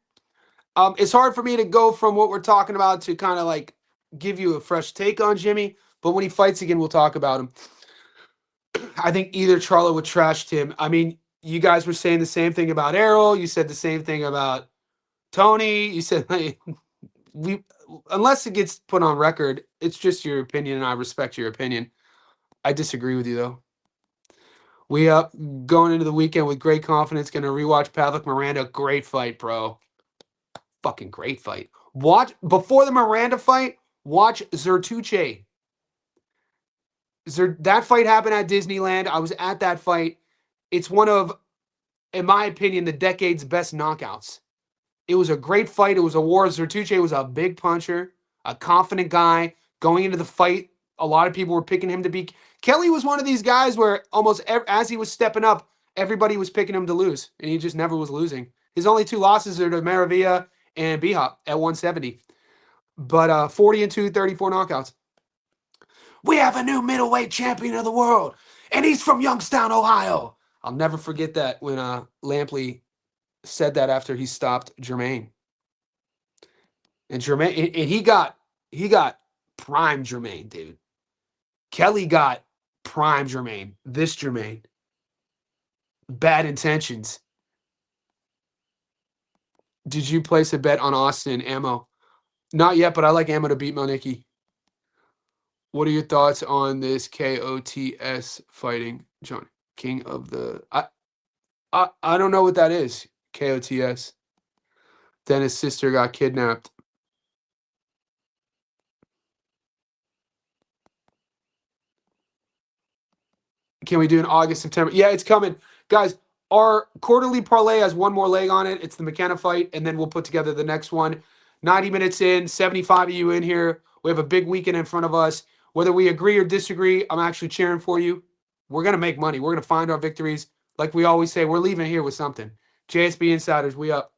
It's hard for me to go from what we're talking about to kind of like give you a fresh take on Jimmy. But when he fights again, we'll talk about him. I think either Charlo would trash Tim. I mean, you guys were saying the same thing about Errol. You said the same thing about Tony. You said like, unless it gets put on record, it's just your opinion, and I respect your opinion. I disagree with you, though. We up going into the weekend with great confidence. Going to rewatch Pavlik Miranda. Great fight, bro. Fucking great fight. Watch before the Miranda fight. Watch Zertuche. That fight happened at Disneyland. I was at that fight. It's one of, in my opinion, the decade's best knockouts. It was a great fight. It was a war. Zertuche was a big puncher, a confident guy. Going into the fight, a lot of people were picking him to be. Kelly was one of these guys where almost as he was stepping up, everybody was picking him to lose, and he just never was losing. His only two losses are to Maravilla and B-Hop at 170. But 40-2, 34 knockouts. We have a new middleweight champion of the world, and he's from Youngstown, Ohio. I'll never forget that when Lampley said that after he stopped Jermaine. And Jermaine, and he got prime Jermaine, dude. Kelly got prime Jermaine. This Jermaine. Bad intentions. Did you place a bet on Austin Ammo? Not yet, but I like Ammo to beat Malnicki. What are your thoughts on this KOTS fighting, John? King of the... I don't know what that is. KOTS. Then his sister got kidnapped. Can we do an August, September? Yeah, it's coming. Guys, our quarterly parlay has one more leg on it. It's the McKenna fight, and then we'll put together the next one. 90 minutes in, 75 of you in here. We have a big weekend in front of us. Whether we agree or disagree, I'm actually cheering for you. We're going to make money. We're going to find our victories. Like we always say, we're leaving here with something. JSB Insiders, we up.